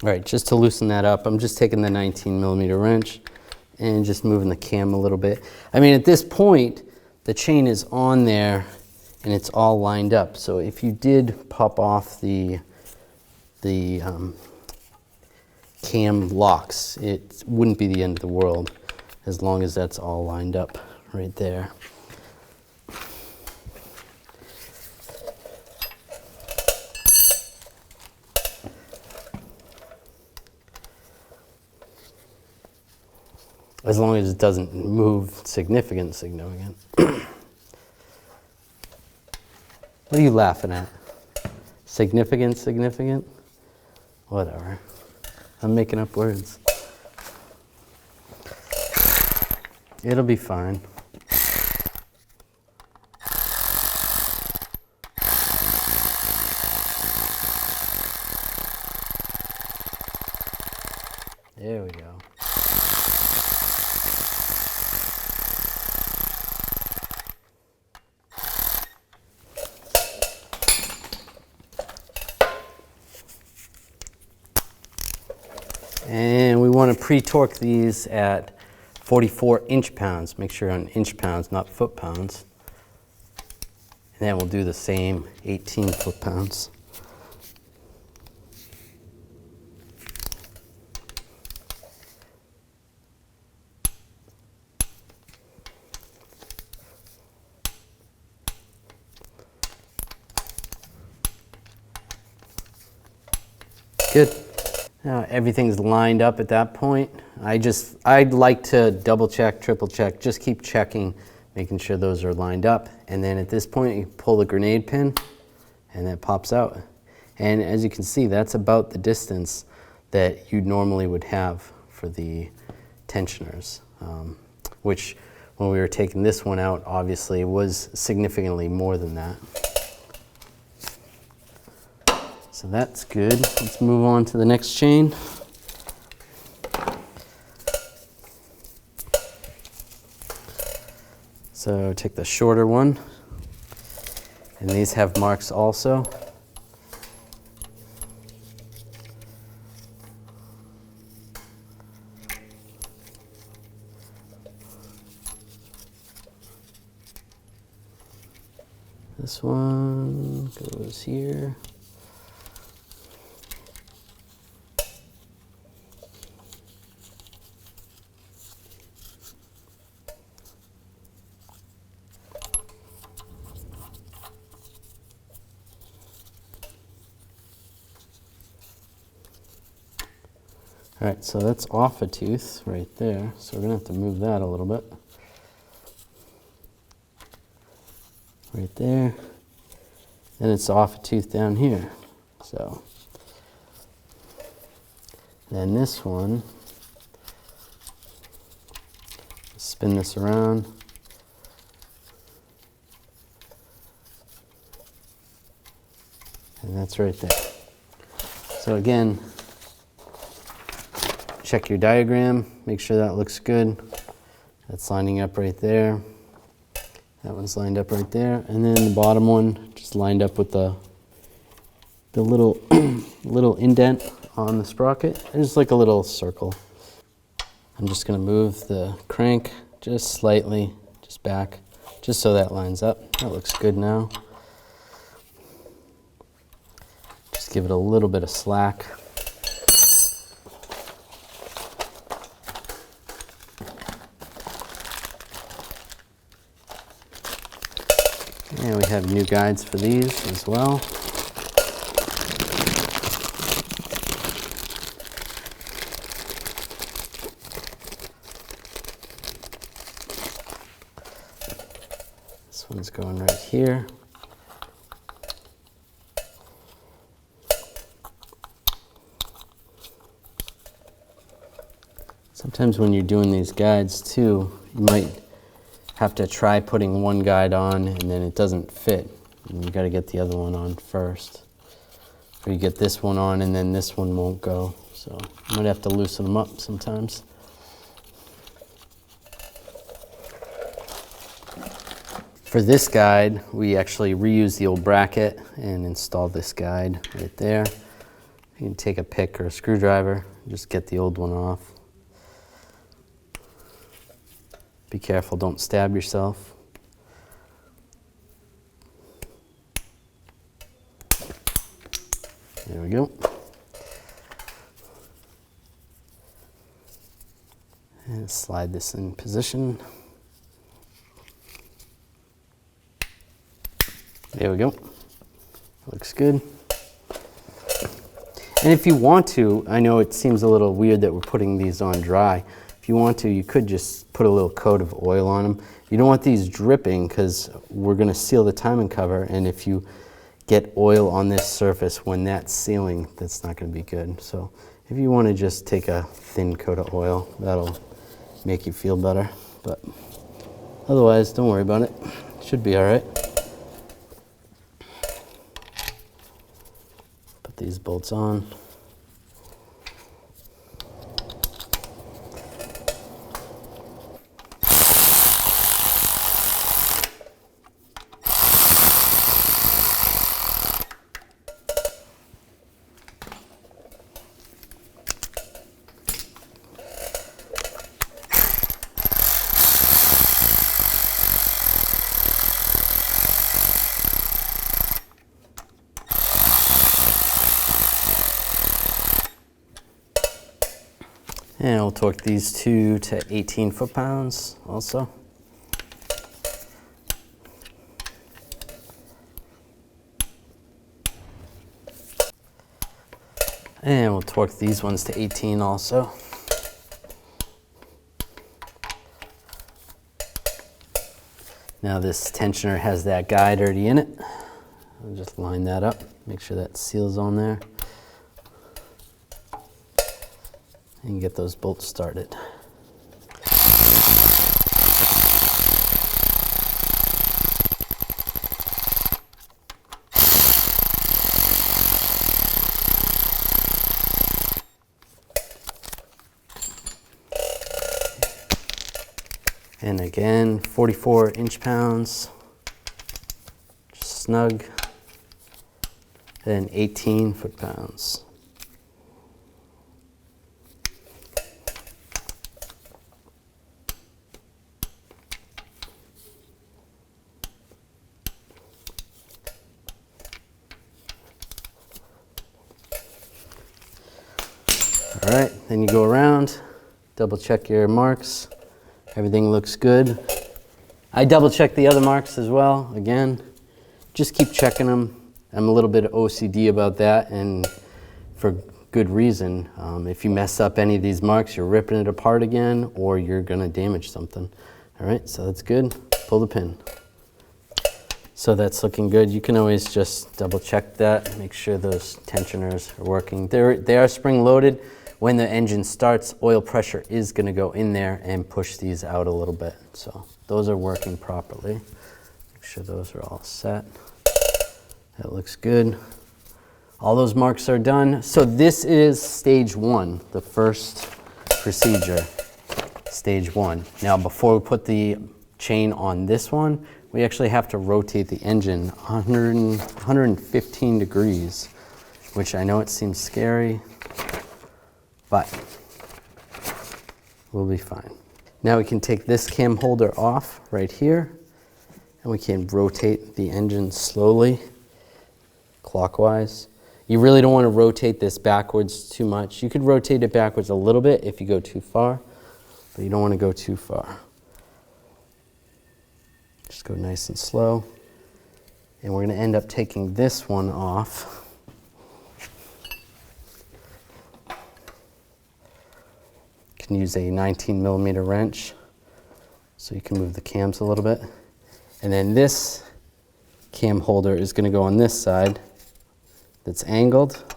All right, just to loosen that up, I'm just taking the 19mm wrench and just moving the cam a little bit. I mean, at this point, the chain is on there and it's all lined up. So if you did pop off the cam locks, it wouldn't be the end of the world as long as that's all lined up right there. As long as it doesn't move significant. What are you laughing at? Significant? Whatever. I'm making up words. It'll be fine. There we go. And we want to pre-torque these at 44 inch-pounds. Make sure on inch-pounds, not foot-pounds. And then we'll do the same 18 foot-pounds. Good. Now everything's lined up at that point. I'd like to double check, triple check, just keep checking, making sure those are lined up. And then at this point, you pull the grenade pin and it pops out. And as you can see, that's about the distance that you normally would have for the tensioners, which when we were taking this one out, obviously was significantly more than that. So that's good. Let's move on to the next chain. So take the shorter one, and these have marks also. This one goes here. All right, so that's off a tooth right there. So we're gonna have to move that a little bit. Right there. And it's off a tooth down here. So then this one, spin this around. And that's right there. So again, check your diagram, make sure that looks good. That's lining up right there. That one's lined up right there. And then the bottom one just lined up with the little, little indent on the sprocket. There's like a little circle. I'm just gonna move the crank just slightly, just back, just so that lines up. That looks good now. Just give it a little bit of slack. And we have new guides for these as well. This one's going right here. Sometimes when you're doing these guides too, you might have to try putting one guide on and then it doesn't fit. And you got to get the other one on first. Or you get this one on and then this one won't go. So you might have to loosen them up sometimes. For this guide, we actually reused the old bracket and installed this guide right there. You can take a pick or a screwdriver, just get the old one off. Be careful, don't stab yourself. There we go. And slide this in position. There we go. Looks good. And if you want to, I know it seems a little weird that we're putting these on dry. If you want to, you could just put a little coat of oil on them. You don't want these dripping because we're going to seal the timing cover, and if you get oil on this surface when that's sealing, that's not going to be good. So if you want to just take a thin coat of oil, that'll make you feel better. But otherwise, don't worry about it. Should be all right. Put these bolts on. And we'll torque these two to 18 foot-pounds also. And we'll torque these ones to 18 also. Now this tensioner has that guide already in it. I'll just line that up, make sure that seal's on there, and get those bolts started. And again, 44 inch-pounds, just snug, then 18 foot-pounds. All right, then you go around, double check your marks. Everything looks good. I double check the other marks as well. Again, just keep checking them. I'm a little bit OCD about that, and for good reason. If you mess up any of these marks, you're ripping it apart again, or you're gonna damage something. All right, so that's good. Pull the pin. So that's looking good. You can always just double check that, make sure those tensioners are working. They are spring loaded. When the engine starts, oil pressure is going to go in there and push these out a little bit. So those are working properly. Make sure those are all set. That looks good. All those marks are done. So this is stage one, the first procedure, stage one. Now before we put the chain on this one, we actually have to rotate the engine 115 degrees, which I know it seems scary, but we'll be fine. Now we can take this cam holder off right here, and we can rotate the engine slowly, clockwise. You really don't want to rotate this backwards too much. You could rotate it backwards a little bit if you go too far, but you don't want to go too far. Just go nice and slow. And we're going to end up taking this one off. You can use a 19mm wrench so you can move the cams a little bit. And then this cam holder is going to go on this side that's angled.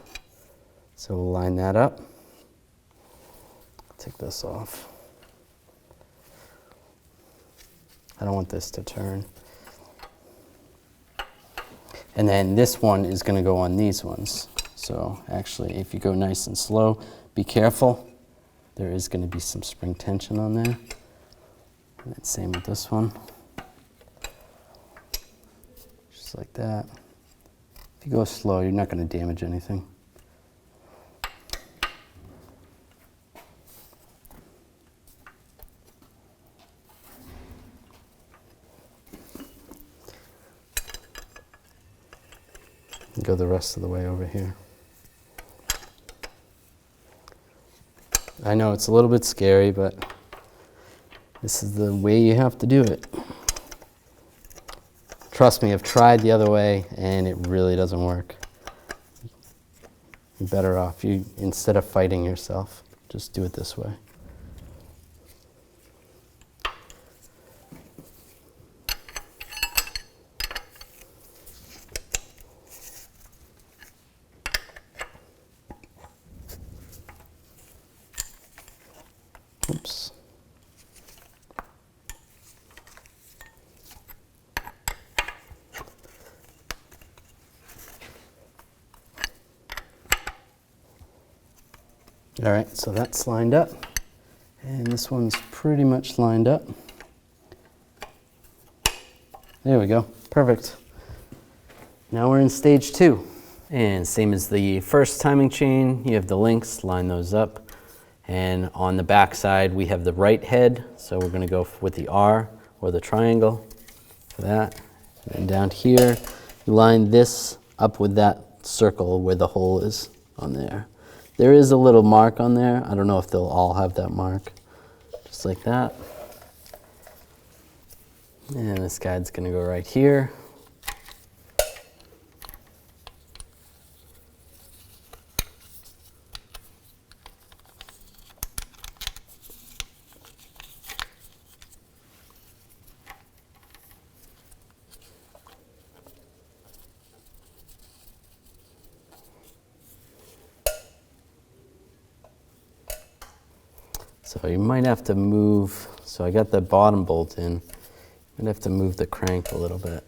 So we'll line that up. Take this off. I don't want this to turn. And then this one is going to go on these ones. So actually, if you go nice and slow, be careful. There is going to be some spring tension on there. And then same with this one. Just like that. If you go slow, you're not going to damage anything. Go the rest of the way over here. I know it's a little bit scary, but this is the way you have to do it. Trust me, I've tried the other way and it really doesn't work. You're better off, instead of fighting yourself, just do it this way. Oops. All right, so that's lined up, and this one's pretty much lined up. There we go, perfect. Now we're in stage two. And same as the first timing chain, you have the links, line those up. And on the back side, we have the right head, so we're gonna go with the R or the triangle for that. And then down here, you line this up with that circle where the hole is on there. There is a little mark on there. I don't know if they'll all have that mark. Just like that. And this guide's gonna go right here. So you might have to move, so I got the bottom bolt in, might have to move the crank a little bit.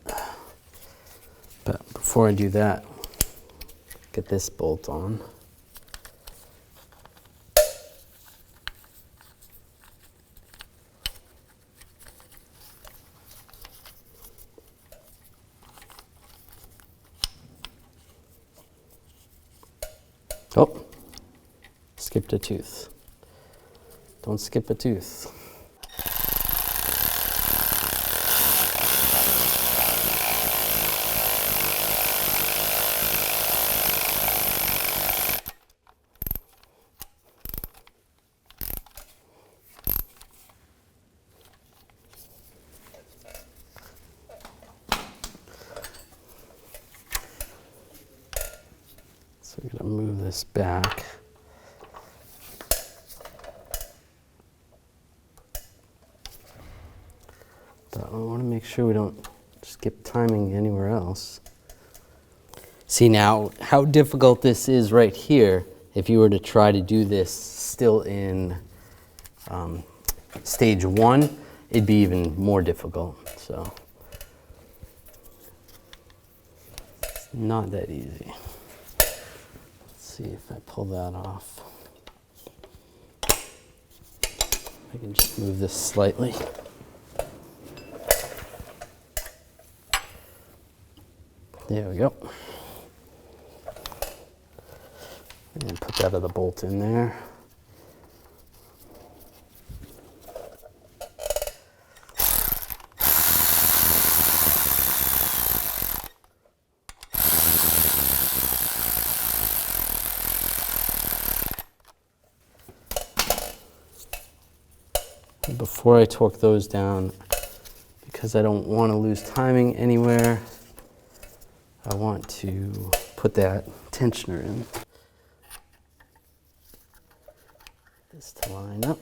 But before I do that, get this bolt on. Oh, skipped a tooth. Don't skip a tooth. So we're gonna move this back. But I want to make sure we don't skip timing anywhere else. See now how difficult this is right here. If you were to try to do this still in stage 1, it'd be even more difficult. So it's not that easy. See if I pull that off. I can just move this slightly. There we go. And put that other bolt in there. Before I torque those down, because I don't want to lose timing anywhere, I want to put that tensioner in. This to line up.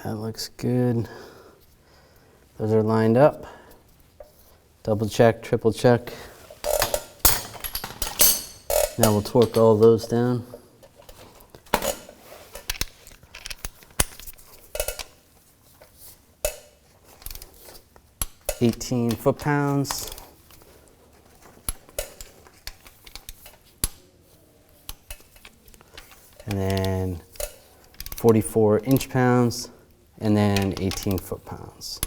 That looks good. Those are lined up. Double check, triple check. Now we'll torque all those down. $18 foot-pounds. And then 44 inch-pounds. And then 18 foot-pounds.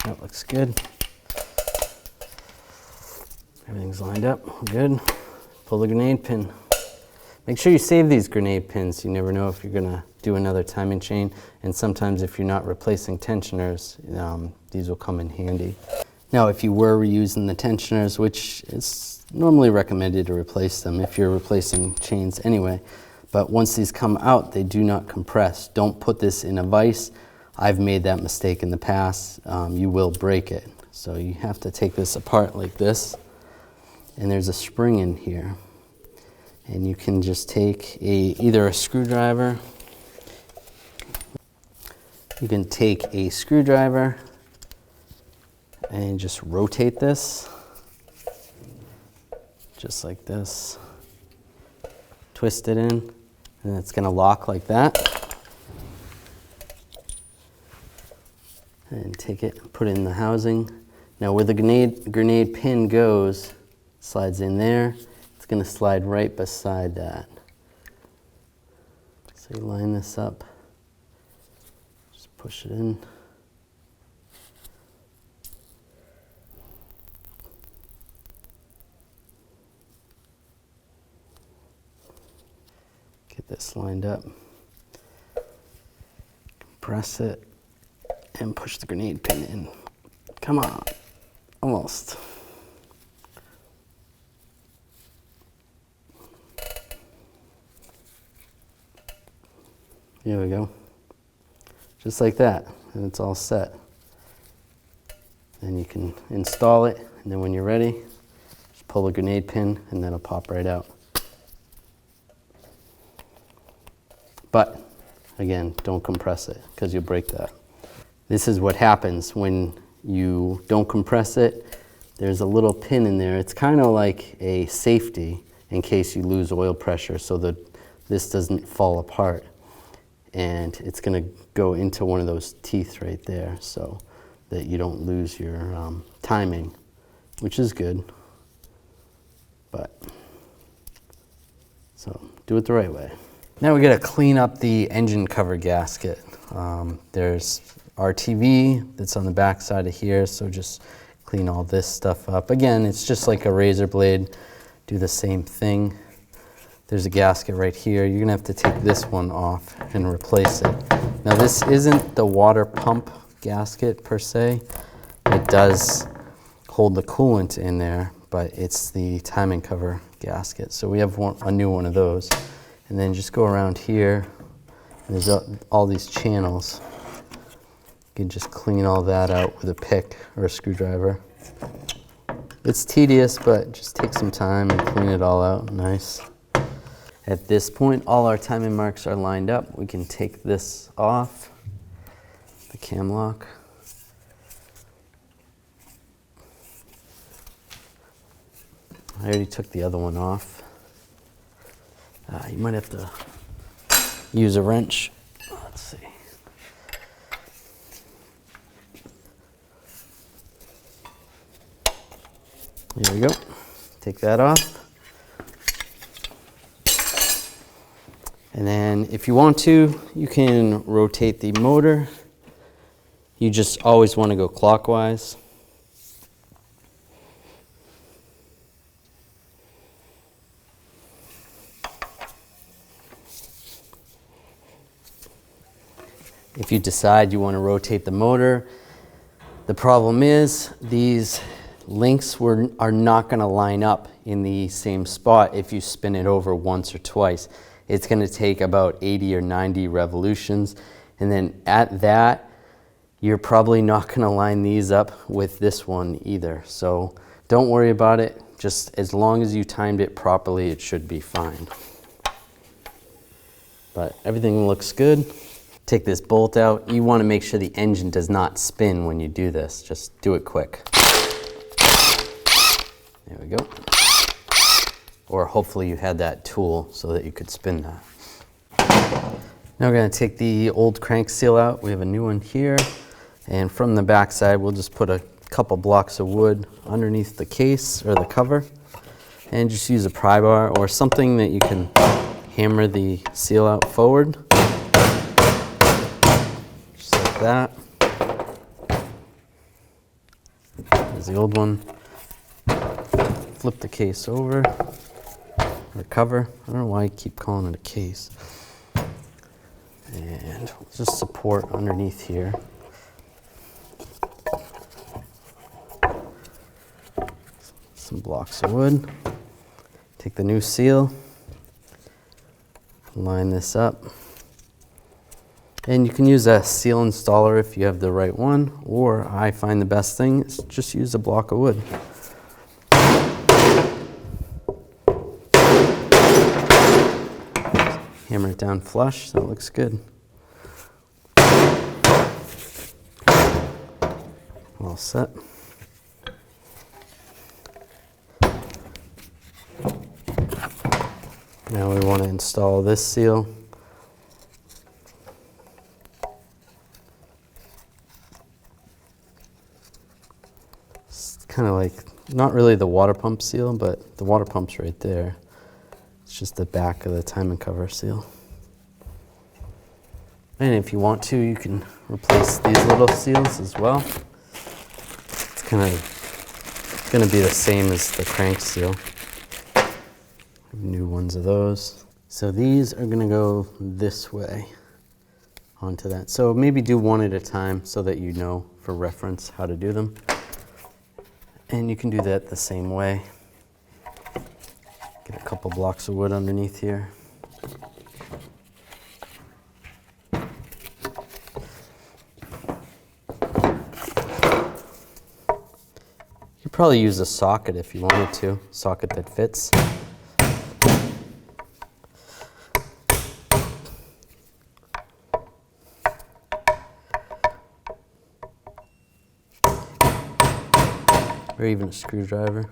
That looks good. Everything's lined up, good. Pull the grenade pin. Make sure you save these grenade pins. You never know if you're gonna do another timing chain. And sometimes if you're not replacing tensioners, these will come in handy. Now, if you were reusing the tensioners, which is normally recommended to replace them if you're replacing chains anyway, but once these come out, they do not compress. Don't put this in a vise. I've made that mistake in the past. You will break it. So you have to take this apart like this, and there's a spring in here. And you can just take either a screwdriver. You can take a screwdriver and just rotate this, just like this. Twist it in, and it's gonna lock like that. And take it and put it in the housing. Now where the grenade pin goes, slides in there, it's gonna slide right beside that. So you line this up, just push it in. Get this lined up, press it, and push the grenade pin in. Come on, almost. Here we go. Just like that, and it's all set. Then you can install it, and then when you're ready, just pull the grenade pin and then it'll pop right out. But again, don't compress it because you'll break that. This is what happens when you don't compress it. There's a little pin in there. It's kind of like a safety in case you lose oil pressure so that this doesn't fall apart. And it's going to go into one of those teeth right there so that you don't lose your timing, which is good. But so do it the right way. Now we got to clean up the engine cover gasket. There's RTV that's on the back side of here, so just clean all this stuff up. Again, it's just like a razor blade. Do the same thing. There's a gasket right here. You're gonna have to take this one off and replace it. Now this isn't the water pump gasket per se. It does hold the coolant in there, but it's the timing cover gasket. So we have a new one of those. And then just go around here. There's all these channels. You can just clean all that out with a pick or a screwdriver. It's tedious, but just take some time and clean it all out nice. At this point, all our timing marks are lined up. We can take this off, the cam lock. I already took the other one off. You might have to use a wrench. Let's see. There we go. Take that off. And then if you want to, you can rotate the motor. You just always want to go clockwise. If you decide you want to rotate the motor, the problem is these links are not going to line up in the same spot if you spin it over once or twice. It's going to take about 80 or 90 revolutions, and then at that, you're probably not going to line these up with this one either. So don't worry about it. Just as long as you timed it properly, it should be fine. But everything looks good. Take this bolt out. You want to make sure the engine does not spin when you do this. Just do it quick. There we go. Or hopefully you had that tool so that you could spin that. Now we're going to take the old crank seal out. We have a new one here. And from the back side, we'll just put a couple blocks of wood underneath the case or the cover. And just use a pry bar or something that you can hammer the seal out forward. Just like that. There's the old one. Flip the case over, or cover. I don't know why I keep calling it a case. And just support underneath here. Some blocks of wood. Take the new seal, line this up. And you can use a seal installer if you have the right one, or I find the best thing is just use a block of wood. Hammer it down flush, so it looks good. All set. Now we want to install this seal. It's kind of like, not really the water pump seal, but the water pump's right there. It's just the back of the timing cover seal. And if you want to, you can replace these little seals as well. It's going to be the same as the crank seal. New ones of those. So these are going to go this way onto that. So maybe do one at a time so that you know for reference how to do them. And you can do that the same way. Get a couple blocks of wood underneath here. could probably use a socket if you wanted to, socket that fits. Or even a screwdriver.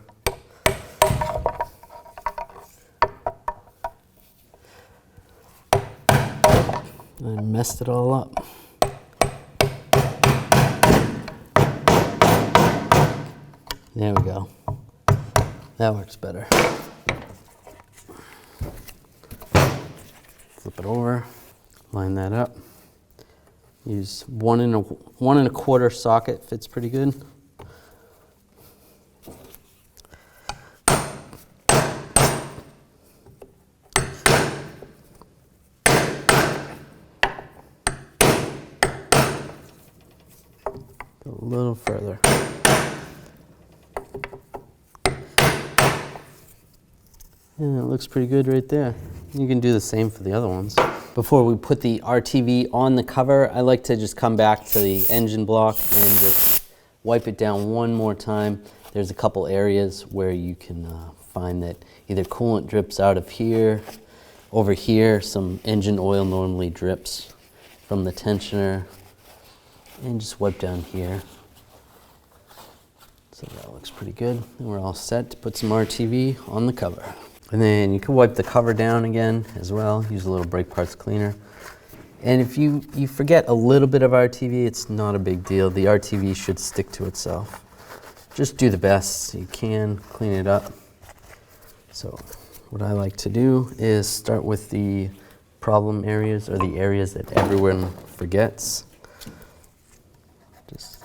I messed it all up. There we go. That works better. Flip it over, line that up. Use 1 1/4 socket, fits pretty good. Go a little further. And it looks pretty good right there. You can do the same for the other ones. Before we put the RTV on the cover, I like to just come back to the engine block and just wipe it down one more time. There's a couple areas where you can find that either coolant drips out of here, over here, some engine oil normally drips from the tensioner, and just wipe down here. So that looks pretty good. And we're all set to put some RTV on the cover. And then you can wipe the cover down again as well. Use a little brake parts cleaner. And if you forget a little bit of RTV, it's not a big deal. The RTV should stick to itself. Just do the best you can, clean it up. So what I like to do is start with the problem areas, or the areas that everyone forgets. Just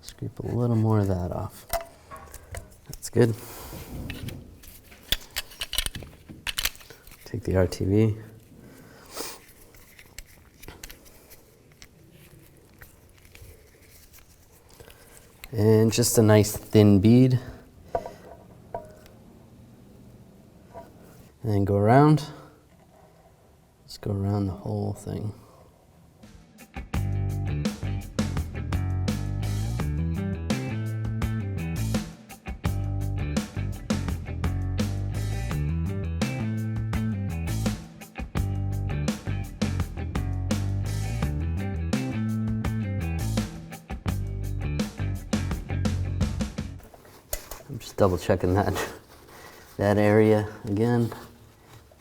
scrape a little more of that off. That's good. Take the RTV. And just a nice thin bead. And then go around. Just go around the whole thing. I'm just double checking that area again.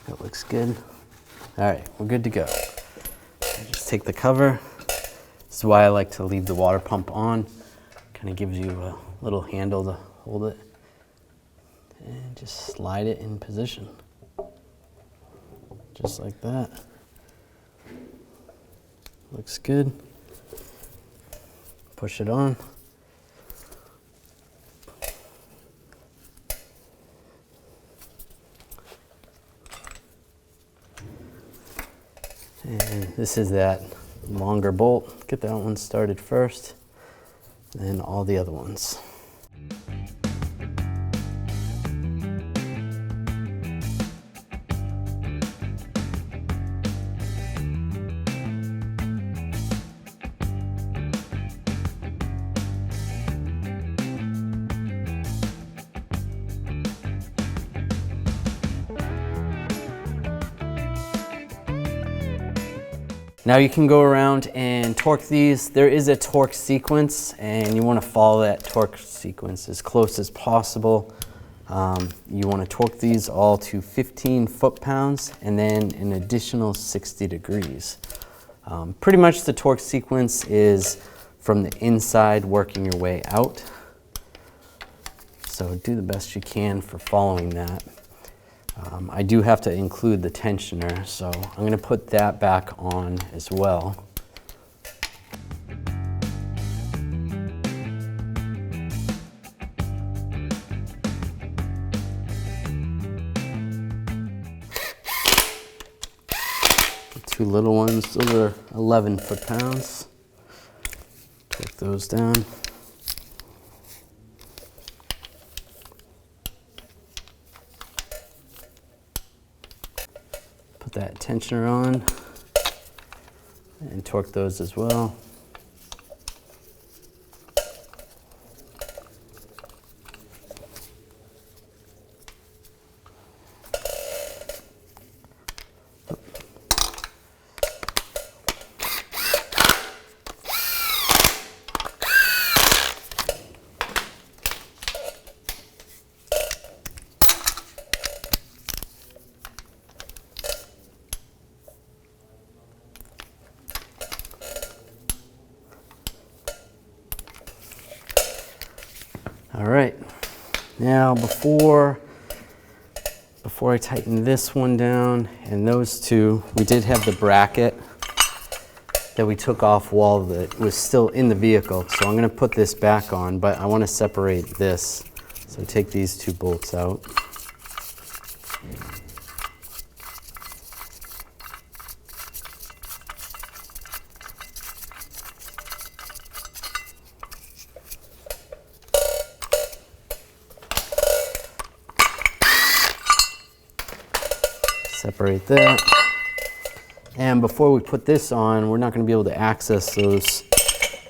That looks good. All right, we're good to go. Just take the cover. This is why I like to leave the water pump on. Kind of gives you a little handle to hold it. And just slide it in position. Just like that. Looks good. Push it on. And this is that longer bolt. Get that one started first, then all the other ones. Now you can go around and torque these. There is a torque sequence, and you want to follow that torque sequence as close as possible. You want to torque these all to 15 foot-pounds and then an additional 60 degrees. Pretty much the torque sequence is from the inside working your way out. So do the best you can for following that. I do have to include the tensioner, so I'm going to put that back on as well. The two little ones, those are 11 foot-pounds. Take those down. Put that tensioner on and torque those as well. All right, now before I tighten this one down and those two, we did have the bracket that we took off while it was still in the vehicle. So I'm gonna put this back on, but I wanna separate this. So take these two bolts out. Separate that. And before we put this on, we're not going to be able to access those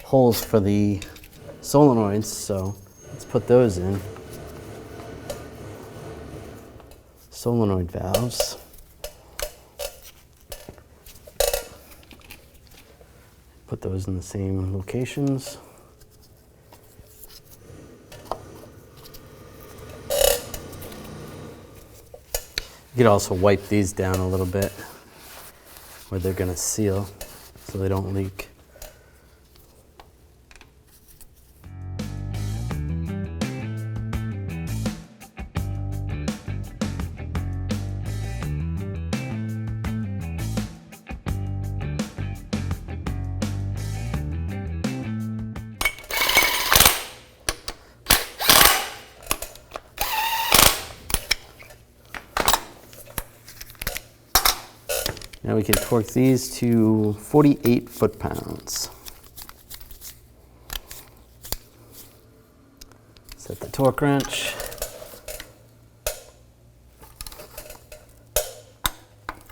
holes for the solenoids, so let's put those in. Solenoid valves. Put those in the same locations. You could also wipe these down a little bit where they're going to seal so they don't leak. Now we can torque these to 48 foot-pounds. Set the torque wrench.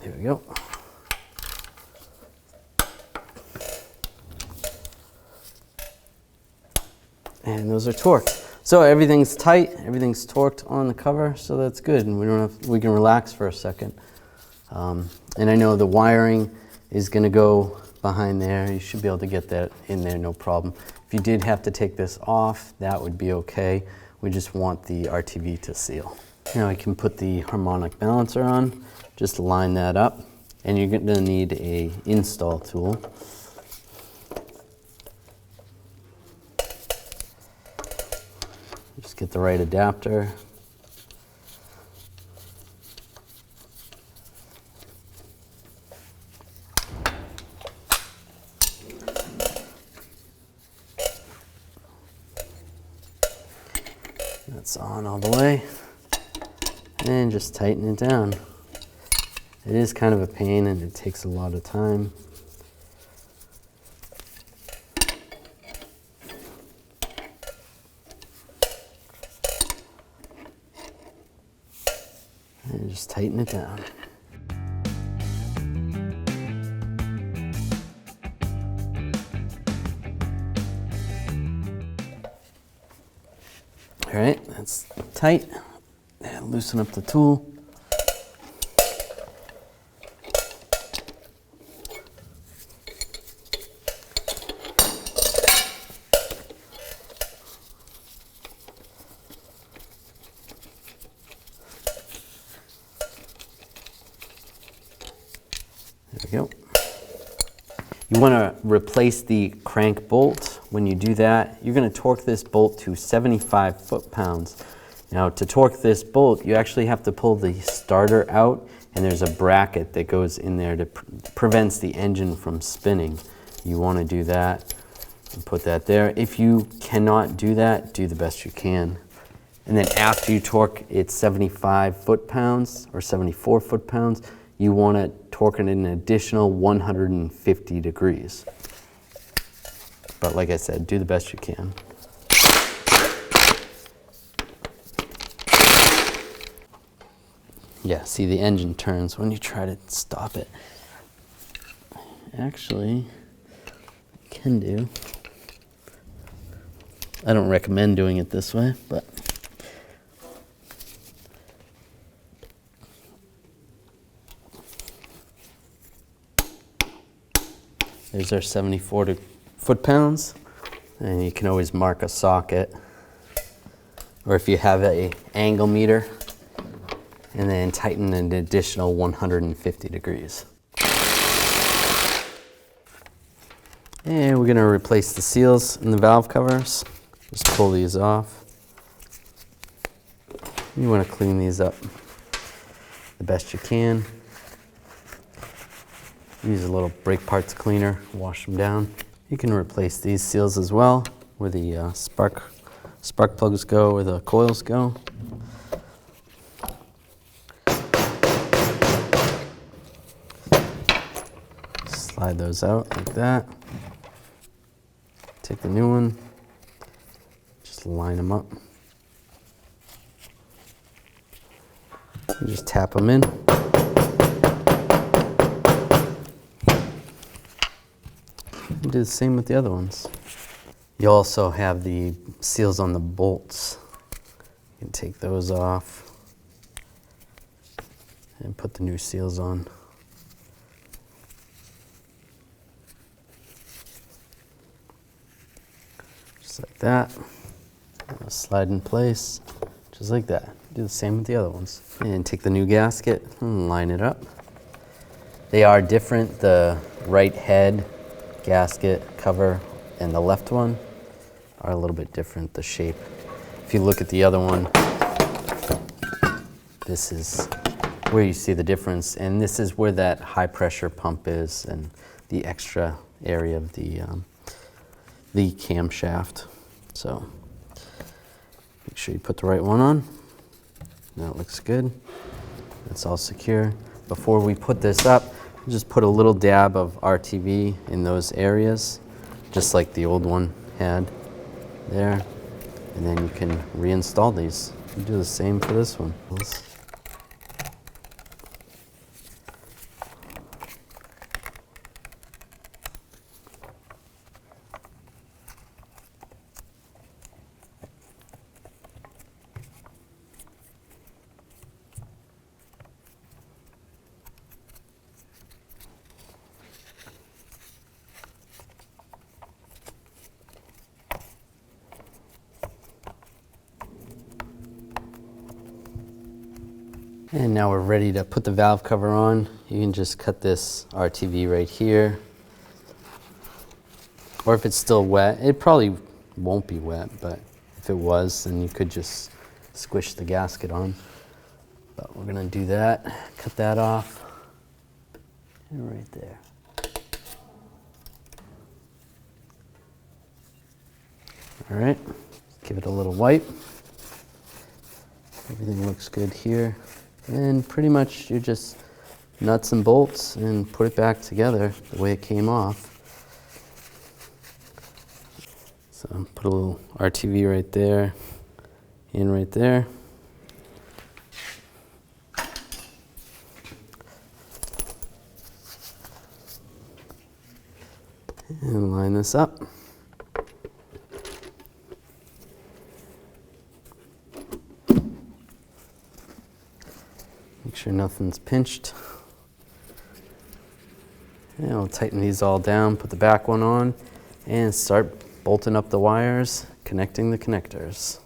There we go. And those are torqued. So everything's tight, everything's torqued on the cover, so that's good. And we can relax for a second. And I know the wiring is going to go behind there. You should be able to get that in there, no problem. If you did have to take this off, that would be okay. We just want the RTV to seal. Now I can put the harmonic balancer on. Just line that up. And you're going to need an install tool. Just get the right adapter. That's on all the way, and just tighten it down. It is kind of a pain and it takes a lot of time. And just tighten it down. All right, that's tight. And loosen up the tool. There we go. You want to replace the crank bolt. When you do that, you're going to torque this bolt to 75 foot-pounds. Now, to torque this bolt, you actually have to pull the starter out, and there's a bracket that goes in there that prevents the engine from spinning. You want to do that and put that there. If you cannot do that, do the best you can. And then after you torque it 75 foot-pounds or 74 foot-pounds, you want to torque it an additional 150 degrees. But like I said, do the best you can. Yeah, see, the engine turns when you try to stop it. Actually, you can do. I don't recommend doing it this way, but there's our 74 foot-pounds, and you can always mark a socket, or if you have an angle meter, and then tighten an additional 150 degrees. And we're going to replace the seals in the valve covers. Just pull these off. You want to clean these up the best you can. Use a little brake parts cleaner, wash them down. You can replace these seals as well, where the spark plugs go, where the coils go. Slide those out like that. Take the new one, just line them up. You just tap them in. And do the same with the other ones. You also have the seals on the bolts. You can take those off and put the new seals on. Just like that. Slide in place, just like that. Do the same with the other ones. And take the new gasket and line it up. They are different. The right head gasket cover and the left one are a little bit different, the shape. If you look at the other one, this is where you see the difference, and this is where that high pressure pump is and the extra area of the camshaft. So make sure you put the right one on. Now it looks good. It's all secure. Before we put this up, just put a little dab of RTV in those areas, just like the old one had there. And then you can reinstall these. You do the same for this one. And now we're ready to put the valve cover on. You can just cut this RTV right here. Or if it's still wet, it probably won't be wet, but if it was, then you could just squish the gasket on. But we're gonna do that, cut that off, and right there. All right, give it a little wipe. Everything looks good here. And pretty much you just nuts and bolts and put it back together the way it came off. So put a little RTV right there, and right there. And line this up. Make sure nothing's pinched. And we'll tighten these all down, put the back one on, and start bolting up the wires, connecting the connectors.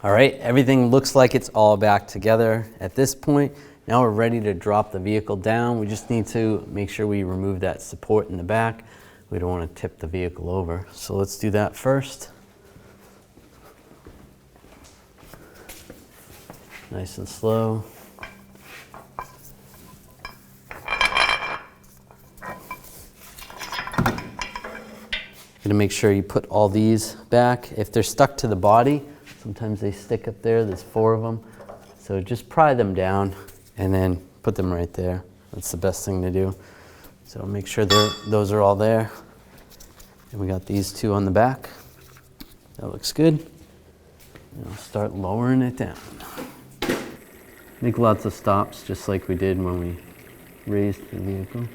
All right, everything looks like it's all back together at this point. Now we're ready to drop the vehicle down. We just need to make sure we remove that support in the back. We don't want to tip the vehicle over. So let's do that first. Nice and slow. You're gonna make sure you put all these back. If they're stuck to the body, sometimes they stick up there. There's 4 of them. So just pry them down and then put them right there. That's the best thing to do. So make sure those are all there. And we got these 2 on the back. That looks good. And I'll start lowering it down. Make lots of stops, just like we did when we raised the vehicle.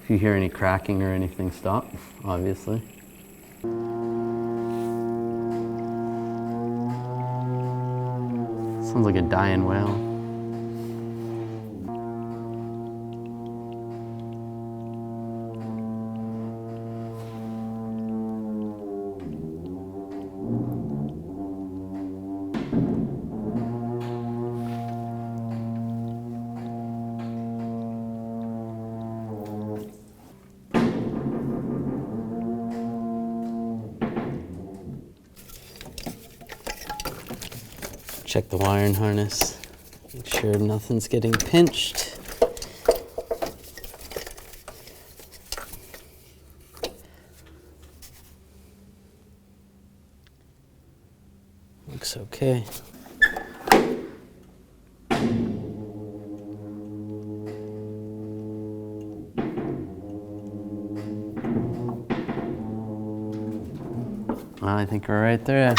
If you hear any cracking or anything, stop, obviously. Sounds like a dying whale. check the wiring harness. Make sure nothing's getting pinched. Looks okay. Well, I think we're right there.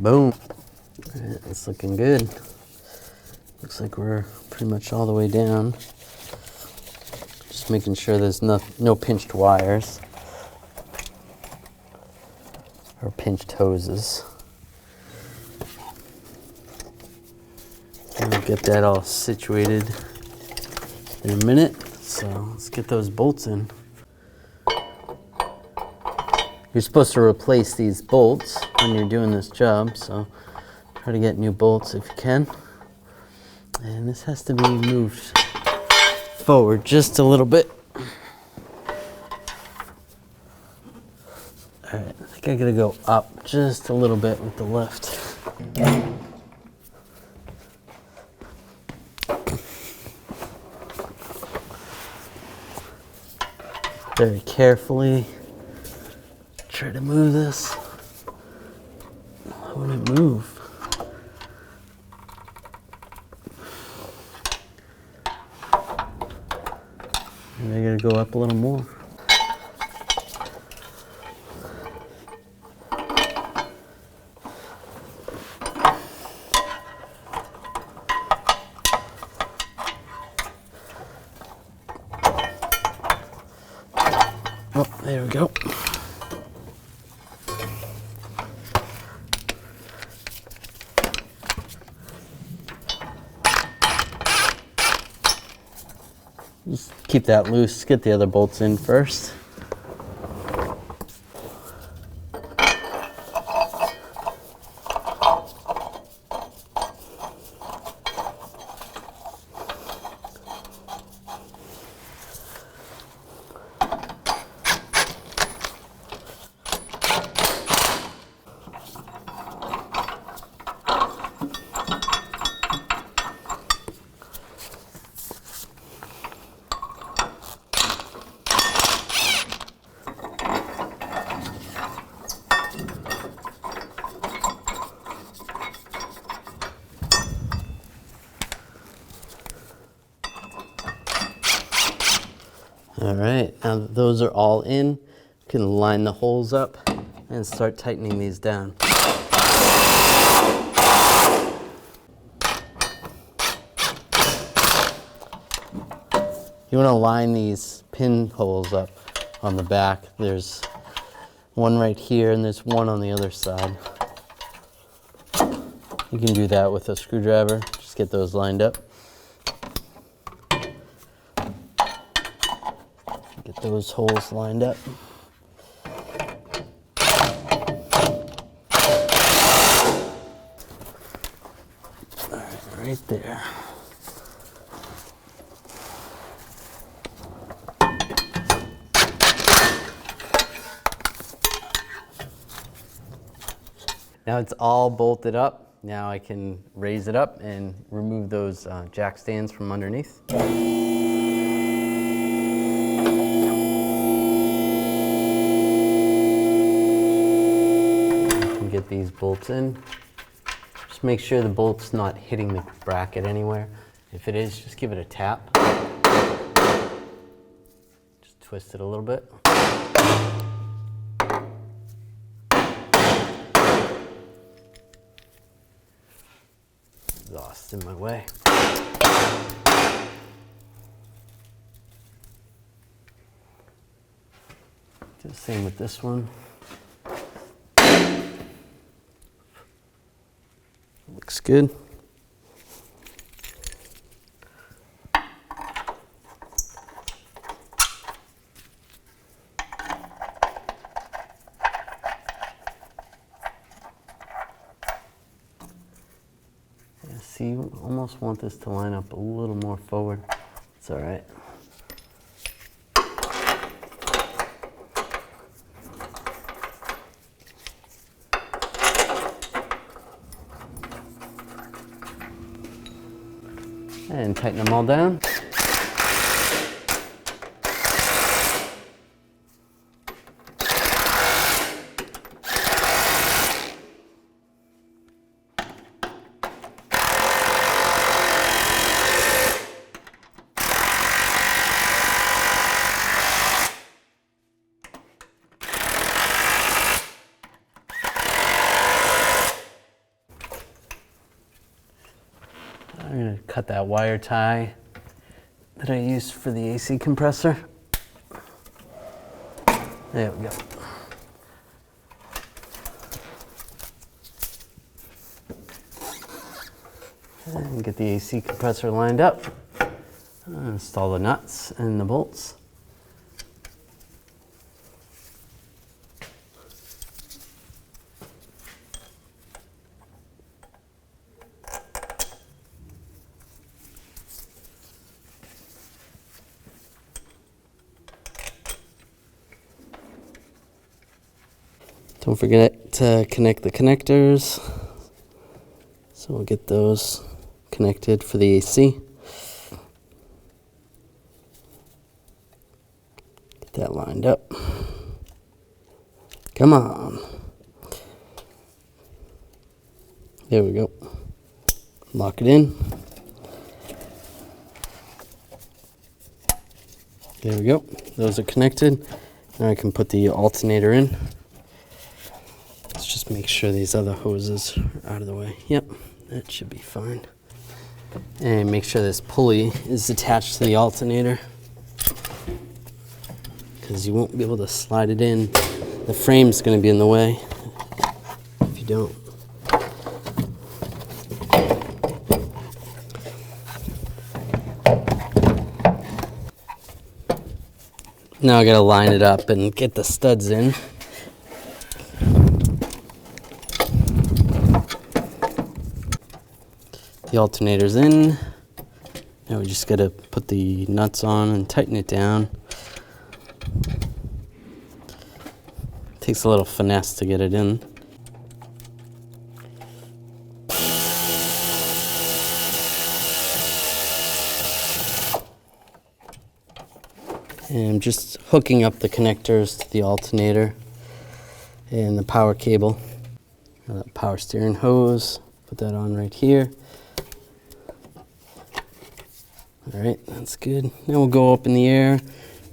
Boom. All right, it's looking good. Looks like we're pretty much all the way down. Just making sure there's no pinched wires or pinched hoses. I'll get that all situated in a minute. So let's get those bolts in. You're supposed to replace these bolts when you're doing this job, so try to get new bolts if you can. And this has to be moved forward just a little bit. All right, I think I gotta go up just a little bit with the lift. Very carefully. Try to move this. Why wouldn't it move? Maybe I gotta go up a little more. Oh, there we go. Just keep that loose, get the other bolts in first. All right, now that those are all in, you can line the holes up and start tightening these down. You want to line these pin holes up on the back. There's one right here and there's one on the other side. You can do that with a screwdriver, just get those lined up. Get those holes lined up. All right, right there. Now it's all bolted up. Now I can raise it up and remove those jack stands from underneath. Get these bolts in. Just make sure the bolt's not hitting the bracket anywhere. If it is, just give it a tap. Just twist it a little bit. Exhaust in my way. Do the same with this one. Looks good. Yeah, see, you almost want this to line up a little more forward. It's all right. and tighten them all down. I'm going to cut that wire tie that I used for the AC compressor. There we go. And get the AC compressor lined up. Install the nuts and the bolts. Don't forget to connect the connectors. So we'll get those connected for the AC. Get that lined up. Come on. There we go. Lock it in. There we go. Those are connected. Now I can put the alternator in. Let's just make sure these other hoses are out of the way. Yep, that should be fine. And make sure this pulley is attached to the alternator, because you won't be able to slide it in. The frame's going to be in the way if you don't. Now I got to line it up and get the studs in. The alternator's in. Now we just got to put the nuts on and tighten it down. Takes a little finesse to get it in. And I'm just hooking up the connectors to the alternator and the power cable. Now that power steering hose, put that on right here. All right, that's good. Now we'll go up in the air,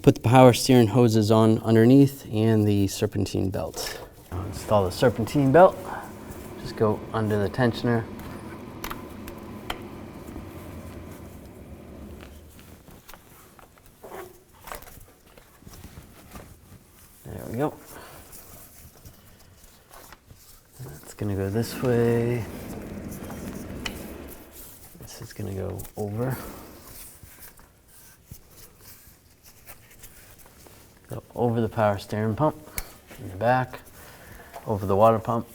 put the power steering hoses on underneath and the serpentine belt. I'll install the serpentine belt. Just go under the tensioner. There we go. That's gonna go this way. This is gonna go over. Go over the power steering pump in the back, over the water pump.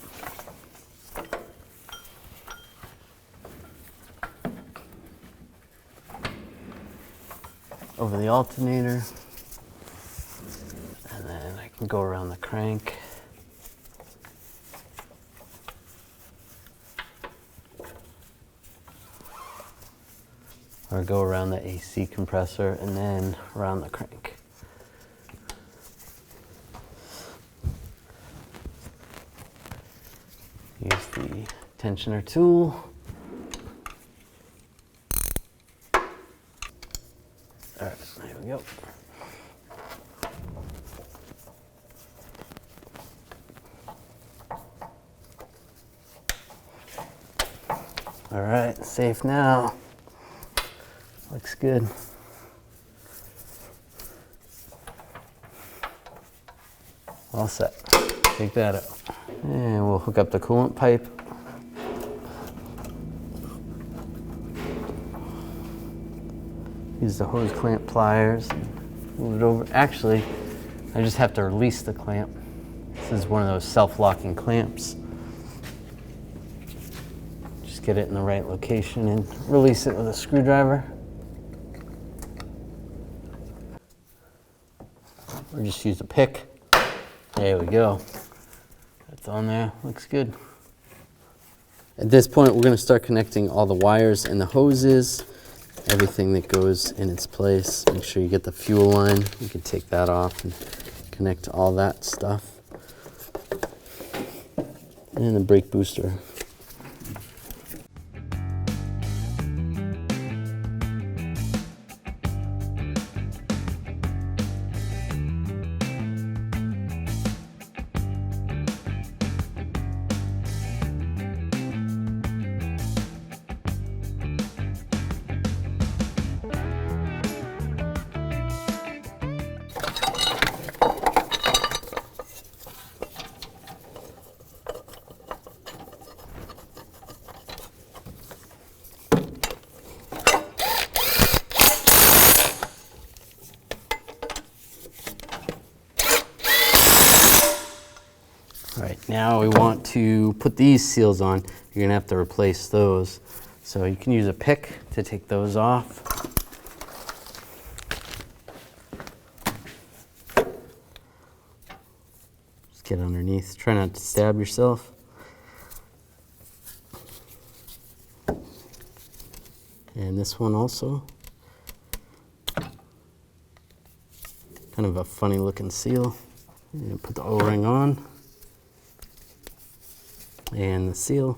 Over the alternator. And then I can go around the crank. Or go around the AC compressor and then around the crank. Use the tensioner tool. All right, there we go. All right, safe now. Looks good. All set. Take that out. And we'll hook up the coolant pipe. Use the hose clamp pliers. Move it over. Actually, I just have to release the clamp. This is one of those self-locking clamps. Just get it in the right location and release it with a screwdriver. Or just use a pick. There we go. That's on there. Looks good. At this point, we're going to start connecting all the wires and the hoses. everything that goes in its place. Make sure you get the fuel line. You can take that off and connect all that stuff. And the brake booster. All right, now we want to put these seals on. You're gonna have to replace those. So you can use a pick to take those off. Just get underneath, try not to stab yourself. And this one also. Kind of a funny looking seal. And put the O-ring on. And the seal.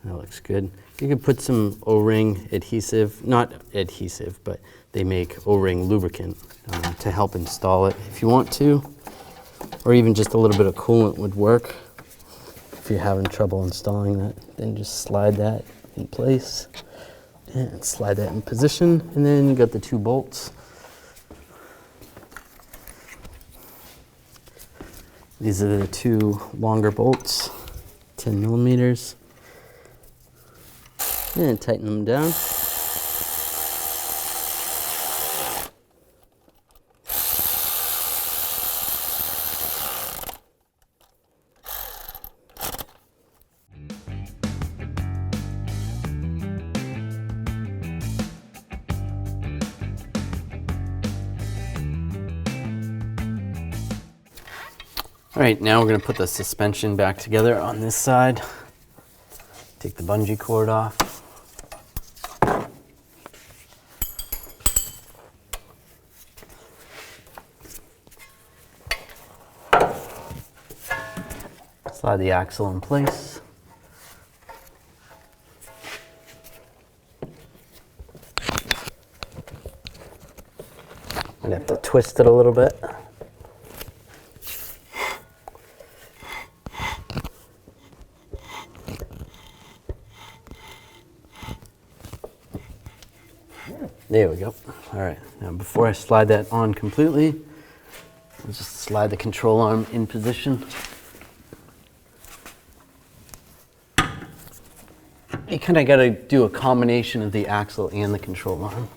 That looks good. You could put some O-ring adhesive, not adhesive, but they make O-ring lubricant to help install it if you want to, or even just a little bit of coolant would work. If you're having trouble installing that, then just slide that in place and slide that in position, and then you got the 2 bolts. These are the 2 longer bolts, 10 millimeters. And tighten them down. All right, now we're going to put the suspension back together on this side. Take the bungee cord off. Slide the axle in place. I'd have to twist it a little bit. There we go. All right, now before I slide that on completely, I'll just slide the control arm in position. You kind of got to do a combination of the axle and the control arm.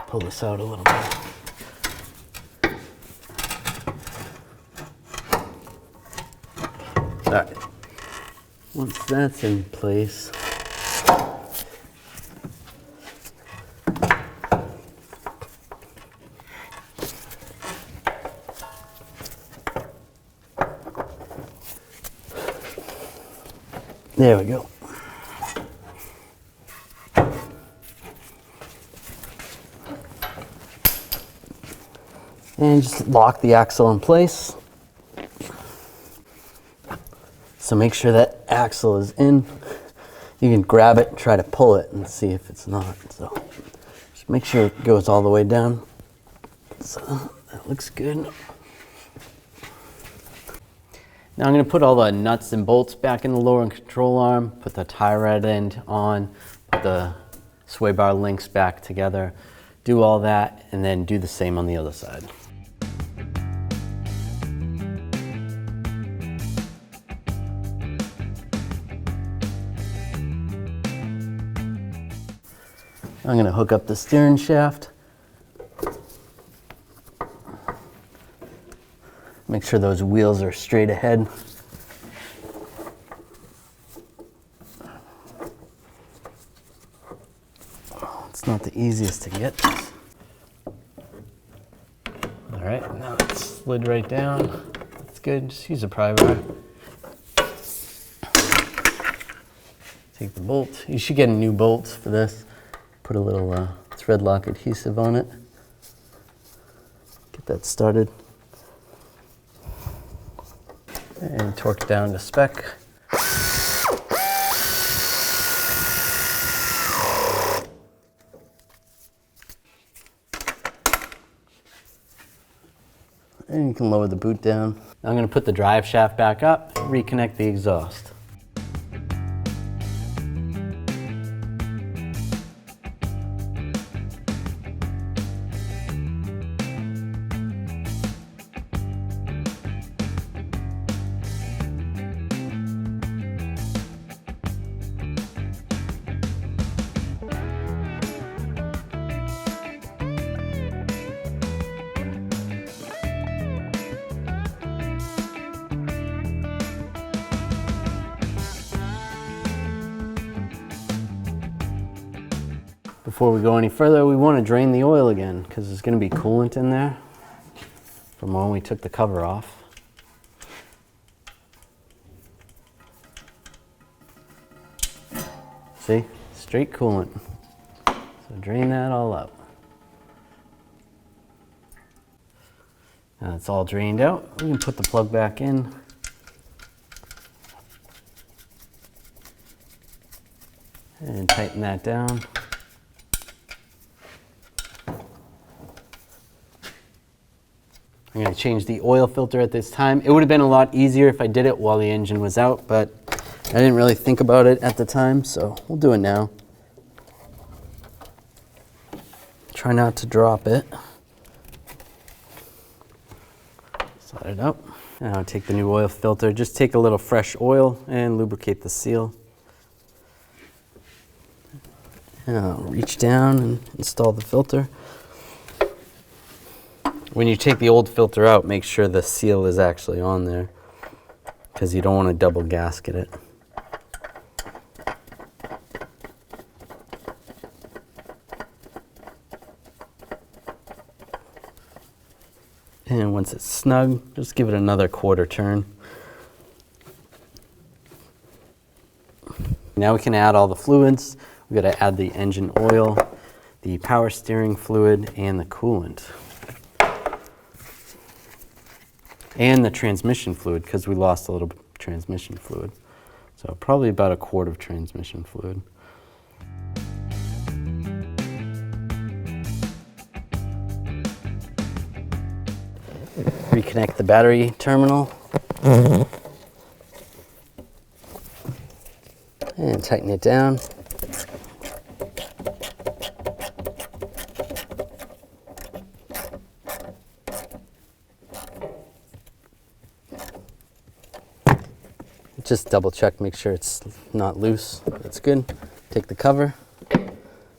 Pull this out a little bit. All right, once that's in place, there we go. And just lock the axle in place. So make sure that axle is in. You can grab it and try to pull it and see if it's not. So just make sure it goes all the way down. So that looks good. Now I'm going to put all the nuts and bolts back in the lower control arm, put the tie rod end on, put the sway bar links back together, do all that, and then do the same on the other side. I'm going to hook up the steering shaft. Make sure those wheels are straight ahead. It's not the easiest to get. All right, now it's slid right down. That's good. Just use a pry bar. Take the bolt. You should get a new bolt for this. Put a little thread lock adhesive on it. Get that started. And torque down to spec. And you can lower the boot down. I'm going to put the drive shaft back up, reconnect the exhaust. Before we go any further, we want to drain the oil again because there's going to be coolant in there from when we took the cover off. See, straight coolant. So drain that all out. Now it's all drained out. We can put the plug back in. And tighten that down. I'm going to change the oil filter at this time. It would have been a lot easier if I did it while the engine was out, but I didn't really think about it at the time, so we'll do it now. Try not to drop it. Slide it up. Now take the new oil filter. Just take a little fresh oil and lubricate the seal. And I'll reach down and install the filter. When you take the old filter out, make sure the seal is actually on there because you don't want to double gasket it. And once it's snug, just give it another quarter turn. Now we can add all the fluids. We've got to add the engine oil, the power steering fluid, and the coolant. And the transmission fluid, because we lost a little transmission fluid. So probably about a quart of transmission fluid. Reconnect the battery terminal. And tighten it down. Just double check, make sure it's not loose. That's good. Take the cover,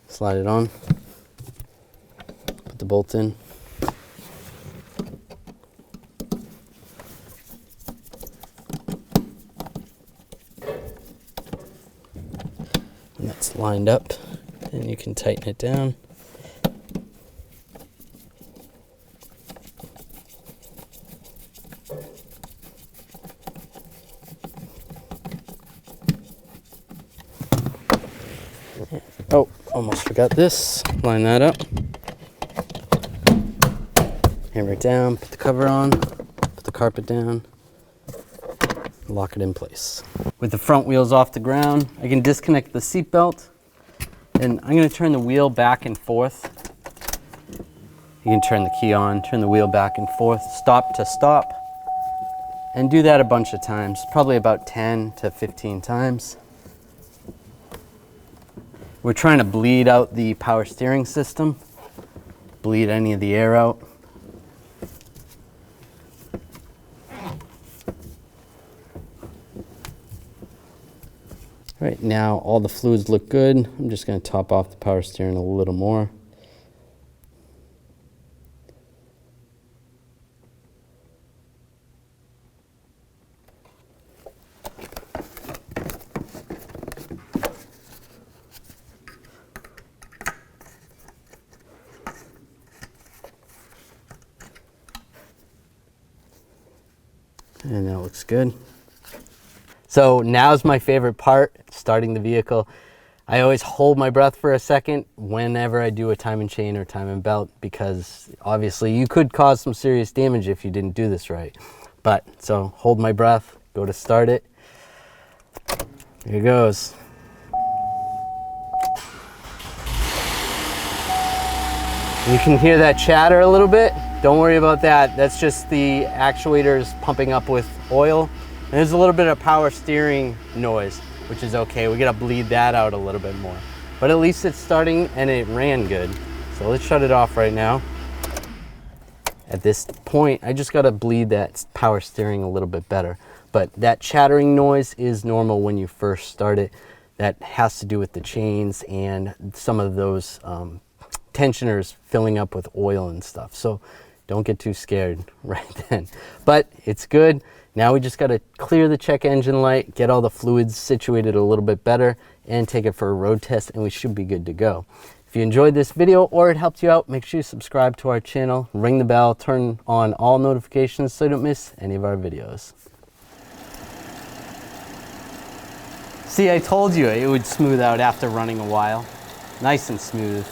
slide it on, put the bolt in. And that's lined up, and you can tighten it down. Oh, almost forgot this. Line that up. Hammer it down, put the cover on, put the carpet down, lock it in place. With the front wheels off the ground, I can disconnect the seat belt, and I'm going to turn the wheel back and forth. You can turn the key on, turn the wheel back and forth, stop to stop, and do that a bunch of times, probably about 10 to 15 times. We're trying to bleed out the power steering system, bleed any of the air out. Right now, all the fluids look good. I'm just going to top off the power steering a little more. And that looks good. So now's my favorite part. starting the vehicle. I always hold my breath for a second whenever I do a timing chain or timing belt, because obviously you could cause some serious damage if you didn't do this right. But so hold my breath, go to start it. Here it goes. You can hear that chatter a little bit. Don't worry about that. That's just the actuators pumping up with oil. And there's a little bit of power steering noise, which is okay. We gotta bleed that out a little bit more. But at least it's starting and it ran good. So let's shut it off right now. At this point, I just gotta bleed that power steering a little bit better. But that chattering noise is normal when you first start it. That has to do with the chains and some of those tensioners filling up with oil and stuff. So don't get too scared right then. But it's good. Now we just got to clear the check engine light, get all the fluids situated a little bit better, and take it for a road test, and we should be good to go. If you enjoyed this video or it helped you out, make sure you subscribe to our channel, ring the bell, turn on all notifications so you don't miss any of our videos. See, I told you it would smooth out after running a while. Nice and smooth.